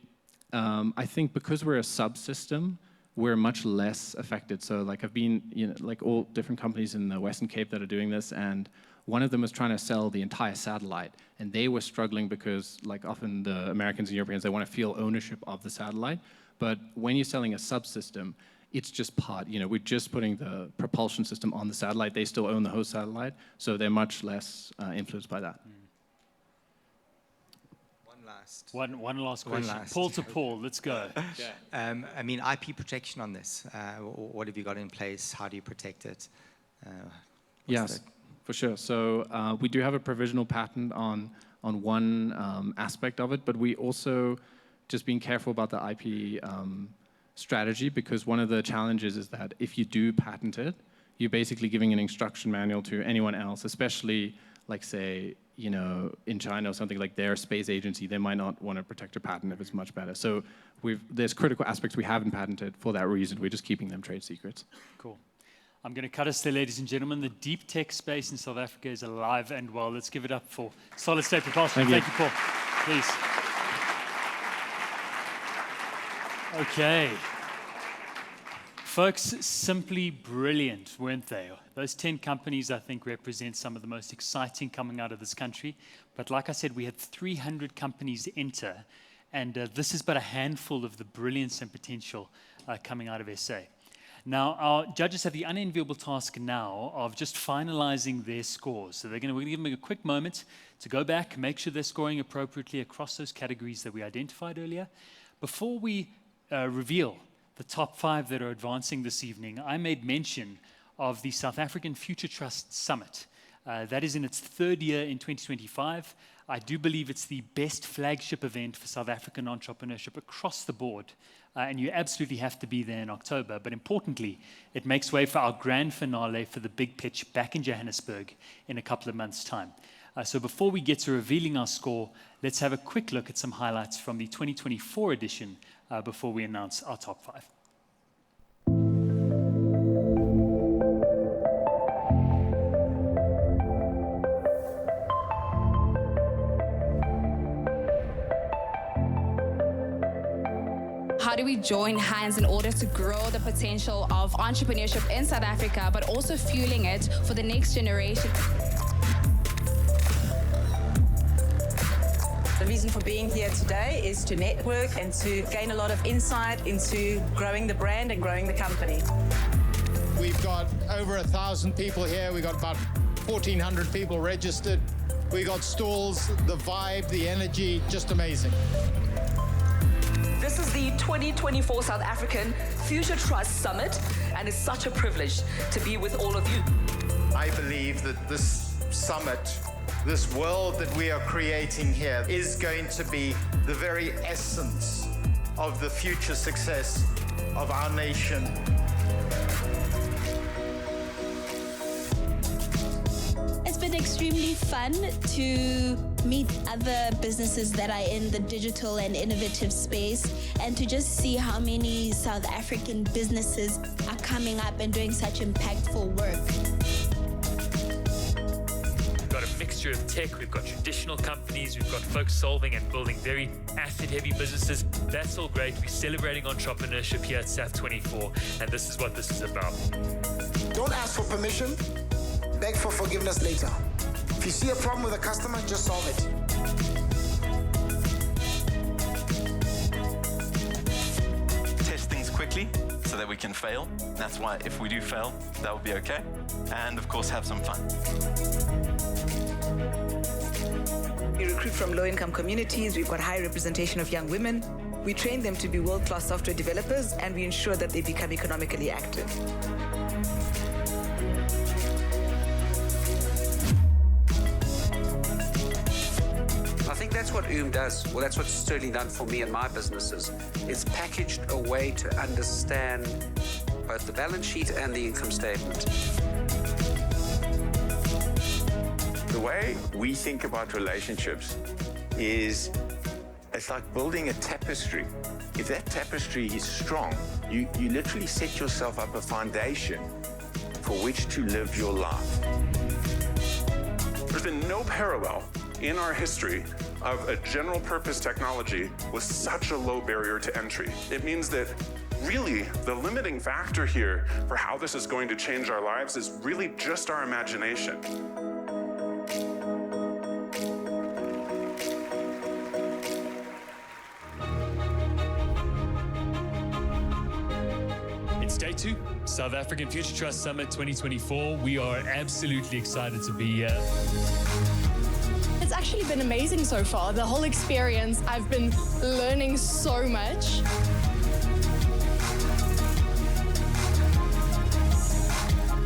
S18: I think because we're a subsystem, we're much less affected. So like I've been, like all different companies in the Western Cape that are doing this, and One of them was trying to sell the entire satellite, and they were struggling because, like often the Americans and Europeans, they want to feel ownership of the satellite. But when you're selling a subsystem, it's just part. We're just putting the propulsion system on the satellite. They still own the whole satellite, so they're much less influenced by that.
S2: One last question. Paul to Paul, let's go.
S5: I mean, IP protection on this. What have you got in place? How do you protect it?
S18: Yes, for sure. So we do have a provisional patent on one aspect of it, but we also just being careful about the IP strategy, because one of the challenges is that if you do patent it, you're basically giving an instruction manual to anyone else, especially like say, in China or something, like their space agency, they might not want to protect a patent if it's much better. So there's critical aspects we haven't patented for that reason. We're just keeping them trade secrets.
S2: Cool. I'm going to cut us there, ladies and gentlemen. The deep tech space in South Africa is alive and well. Let's give it up for solid state propulsion. Thank you, Paul. Please. Okay. Folks, simply brilliant, weren't they? Those 10 companies, I think, represent some of the most exciting coming out of this country. But like I said, we had 300 companies enter, and this is but a handful of the brilliance and potential coming out of SA. Now, our judges have the unenviable task now of just finalizing their scores. So we're going to give them a quick moment to go back, make sure they're scoring appropriately across those categories that we identified earlier. Before we reveal the top 5 that are advancing this evening, I made mention of the South African Future Trust Summit. That is in its 3rd year in 2025. I do believe it's the best flagship event for South African entrepreneurship across the board. And you absolutely have to be there in October. But importantly, it makes way for our grand finale for the big pitch back in Johannesburg in a couple of months' time. So before we get to revealing our score, let's have a quick look at some highlights from the 2024 edition before we announce our top 5.
S19: How do we join hands in order to grow the potential of entrepreneurship in South Africa, but also fueling it for the next generation?
S20: The reason for being here today is to network and to gain a lot of insight into growing the brand and growing the company.
S21: We've got over 1,000 people here. We've got about 1,400 people registered. We got stalls, the vibe, the energy, just amazing.
S22: This is the 2024 South African Future Trust Summit, and it's such a privilege to be with all of you.
S21: I believe that this summit, this world that we are creating here, is going to be the very essence of the future success of our nation.
S23: It's been extremely fun to meet other businesses that are in the digital and innovative space, and to just see how many South African businesses are coming up and doing such impactful work.
S24: We've got a mixture of tech, we've got traditional companies, we've got folks solving and building very asset-heavy businesses. That's all great. We're celebrating entrepreneurship here at SAFT 24, and this is what this is about.
S25: Don't ask for permission, beg for forgiveness later. If you see a problem with a customer, just solve it.
S26: Test things quickly so that we can fail. That's why if we do fail, that would be okay. And of course, have some fun.
S20: We recruit from low-income communities. We've got high representation of young women. We train them to be world-class software developers, and we ensure that they become economically active.
S27: I think that's what does. Well, that's what's certainly done for me and my businesses. It's packaged a way to understand both the balance sheet and the income statement.
S28: The way we think about relationships is it's like building a tapestry. If that tapestry is strong, you literally set yourself up a foundation for which to live your life.
S29: There's been no parallel in our history of a general purpose technology with such a low barrier to entry. It means that really the limiting factor here for how this is going to change our lives is really just our imagination.
S24: It's day 2, South African Future Trust Summit 2024. We are absolutely excited to be here.
S4: It's actually been amazing so far. The whole experience, I've been learning so much.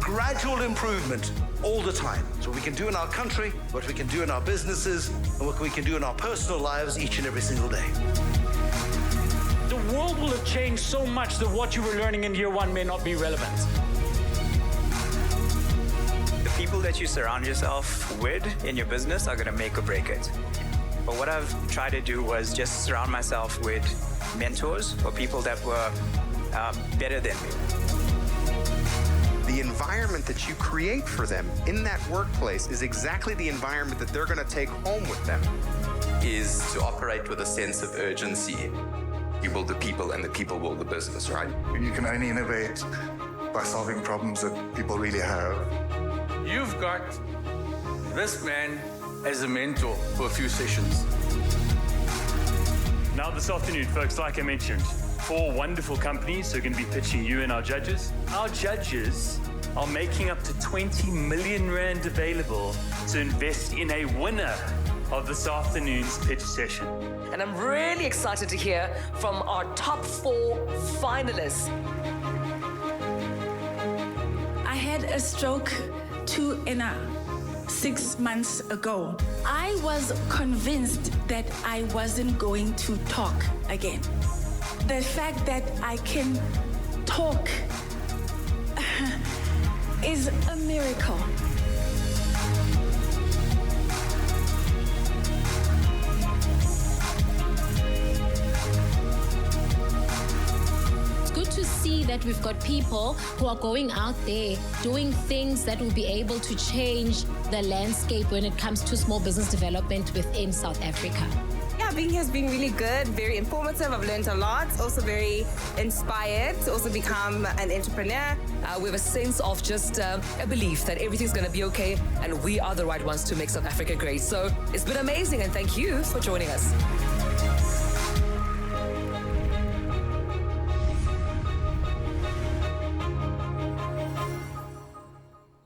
S7: Gradual improvement all the time. So what we can do in our country, what we can do in our businesses, and what we can do in our personal lives each and every single day.
S9: The world will have changed so much that what you were learning in year 1 may not be relevant.
S10: The people that you surround yourself with in your business are going to make or break it. But what I've tried to do was just surround myself with mentors or people that were better than me.
S12: The environment that you create for them in that workplace is exactly the environment that they're going to take home with them.
S13: Is to operate with a sense of urgency. You build the people and the people build the business, right?
S14: You can only innovate by solving problems that people really have.
S9: You've got this man as a mentor for a few sessions.
S24: Now this afternoon, folks, like I mentioned, 4 wonderful companies who are going to be pitching you and our judges. Our judges are making up to 20 million rand available to invest in a winner of this afternoon's pitch session.
S22: And I'm really excited to hear from our top 4 finalists.
S15: I had a stroke 2.5 months ago. I was convinced that I wasn't going to talk again. The fact that I can talk is a miracle.
S16: It's good to see that we've got people who are going out there doing things that will be able to change the landscape when it comes to small business development within South Africa.
S30: Yeah, being here has been really good, very informative. I've learned a lot, also very inspired to also become an entrepreneur.
S22: We have a sense of just a belief that everything's going to be okay and we are the right ones to make South Africa great. So it's been amazing and thank you for joining us.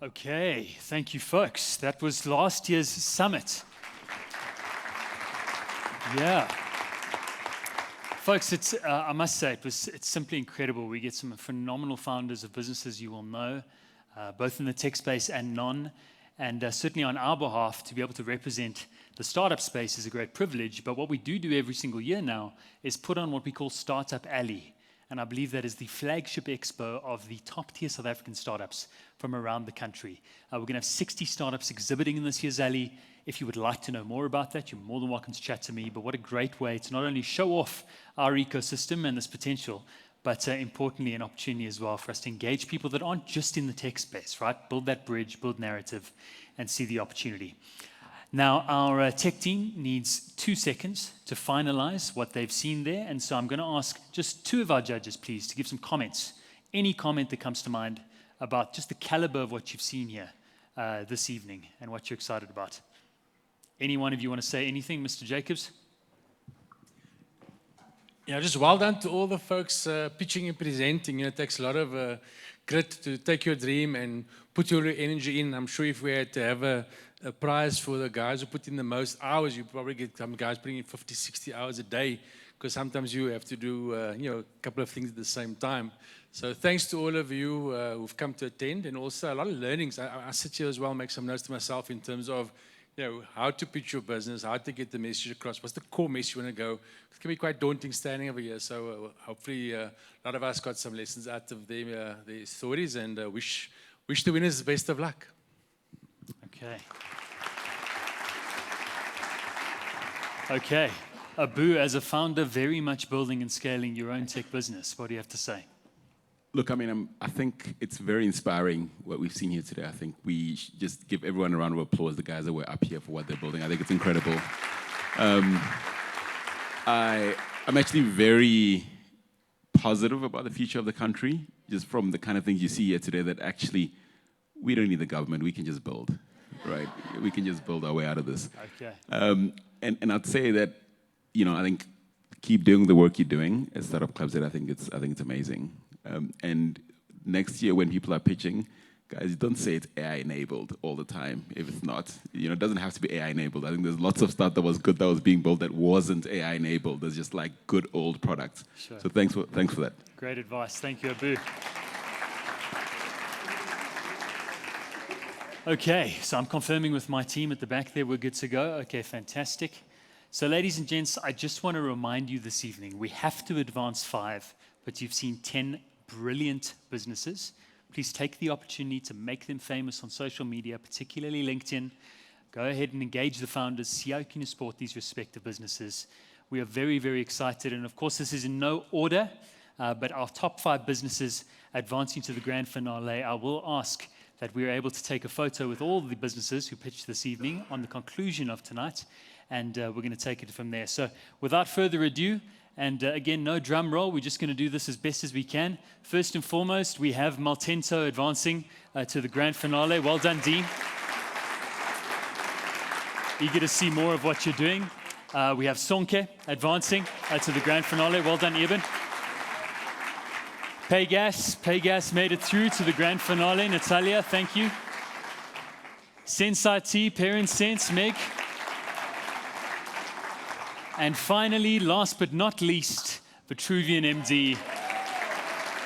S2: Okay, thank you, folks. That was last year's summit. Yeah. Folks, it's, I must say, it's simply incredible. We get some phenomenal founders of businesses you will know, both in the tech space and non. And certainly on our behalf, to be able to represent the startup space is a great privilege. But what we do every single year now is put on what we call Startup Alley. And I believe that is the flagship expo of the top-tier South African startups from around the country. We're going to have 60 startups exhibiting in this year's Alley. If you would like to know more about that, you're more than welcome to chat to me. But what a great way to not only show off our ecosystem and this potential, but importantly, an opportunity as well for us to engage people that aren't just in the tech space, right? Build that bridge, build narrative, and see the opportunity. Now, our tech team needs 2 seconds to finalize what they've seen there. And so I'm going to ask just 2 of our judges, please, to give some comments. Any comment that comes to mind about just the caliber of what you've seen here this evening and what you're excited about. Any one of you want to say anything, Mr. Jacobs?
S6: Yeah, just well done to all the folks pitching and presenting. You know, it takes a lot of grit to take your dream and put your energy in. I'm sure if we had to have a prize for the guys who put in the most hours, you probably get some guys putting in 50, 60 hours a day, because sometimes you have to do a couple of things at the same time. So thanks to all of you who've come to attend, and also a lot of learnings. I sit here as well, make some notes to myself in terms of how to pitch your business, how to get the message across, what's the core message you want to go. It can be quite daunting standing over here, so hopefully a lot of us got some lessons out of their stories, and wish the winners the best of luck.
S2: Okay. Okay. Abu, as a founder, very much building and scaling your own tech business. What do you have to say?
S11: Look, I mean, I think it's very inspiring what we've seen here today. I think we should just give everyone a round of applause, the guys that were up here for what they're building. I think it's incredible. I'm actually very positive about the future of the country, just from the kind of things you see here today, that actually we don't need the government, we can just build, right? We can just build our way out of this.
S2: Okay.
S11: And I'd say that, I think keep doing the work you're doing at Startup Clubs. I think it's amazing. And next year when people are pitching, guys, don't say it's AI-enabled all the time if it's not. It doesn't have to be AI-enabled. I think there's lots of stuff that was good that was being built that wasn't AI-enabled. There's just like good old products.
S2: Sure.
S11: So thanks for that.
S2: Great advice. Thank you, Abu. Okay, so I'm confirming with my team at the back there, we're good to go. Okay, fantastic. So ladies and gents, I just want to remind you this evening, we have to advance 5, but you've seen 10 brilliant businesses. Please take the opportunity to make them famous on social media, particularly LinkedIn. Go ahead and engage the founders, see how you can support these respective businesses. We are very, very excited. And of course, this is in no order, but our top 5 businesses advancing to the grand finale, I will ask that we are able to take a photo with all the businesses who pitched this evening on the conclusion of tonight. And we're going to take it from there. So without further ado, and again, no drum roll, we're just going to do this as best as we can. First and foremost, we have Maltento advancing to the grand finale. Well done, Dean. Eager to see more of what you're doing. We have Sonke advancing to the grand finale. Well done, Eben. PayGas made it through to the grand finale. Natalia, thank you. Sense IT, Parent Sense, Meg. And finally, last but not least, VitruvianMD,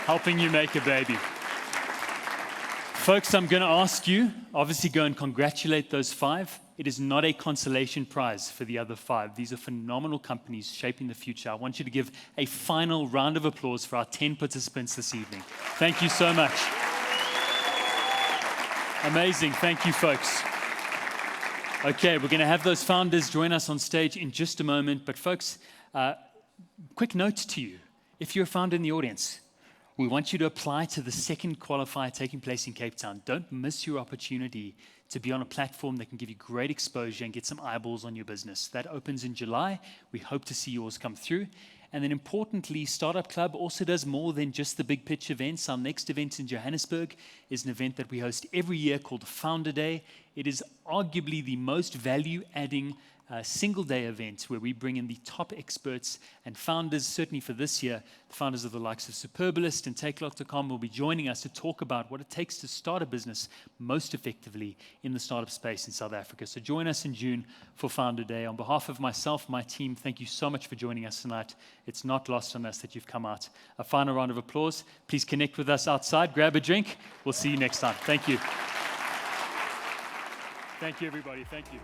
S2: helping you make a baby. Folks, I'm going to ask you, obviously go and congratulate those 5. It is not a consolation prize for the other 5. These are phenomenal companies shaping the future. I want you to give a final round of applause for our 10 participants this evening. Thank you so much. Amazing. Thank you, folks. Okay, we're going to have those founders join us on stage in just a moment. But folks, quick note to you. If you're a founder in the audience, we want you to apply to the second qualifier taking place in Cape Town. Don't miss your opportunity to be on a platform that can give you great exposure and get some eyeballs on your business. That opens in July. We hope to see yours come through. And then importantly, Startup Club also does more than just the big pitch events. Our next event in Johannesburg is an event that we host every year called Founder Day. It is arguably the most value-adding single-day event where we bring in the top experts and founders. Certainly for this year, the founders of the likes of Superbalist and Takealot.com will be joining us to talk about what it takes to start a business most effectively in the startup space in South Africa. So join us in June for Founder Day. On behalf of myself, my team, thank you so much for joining us tonight. It's not lost on us that you've come out. A final round of applause. Please connect with us outside. Grab a drink. We'll see you next time. Thank you. Thank you, everybody. Thank you.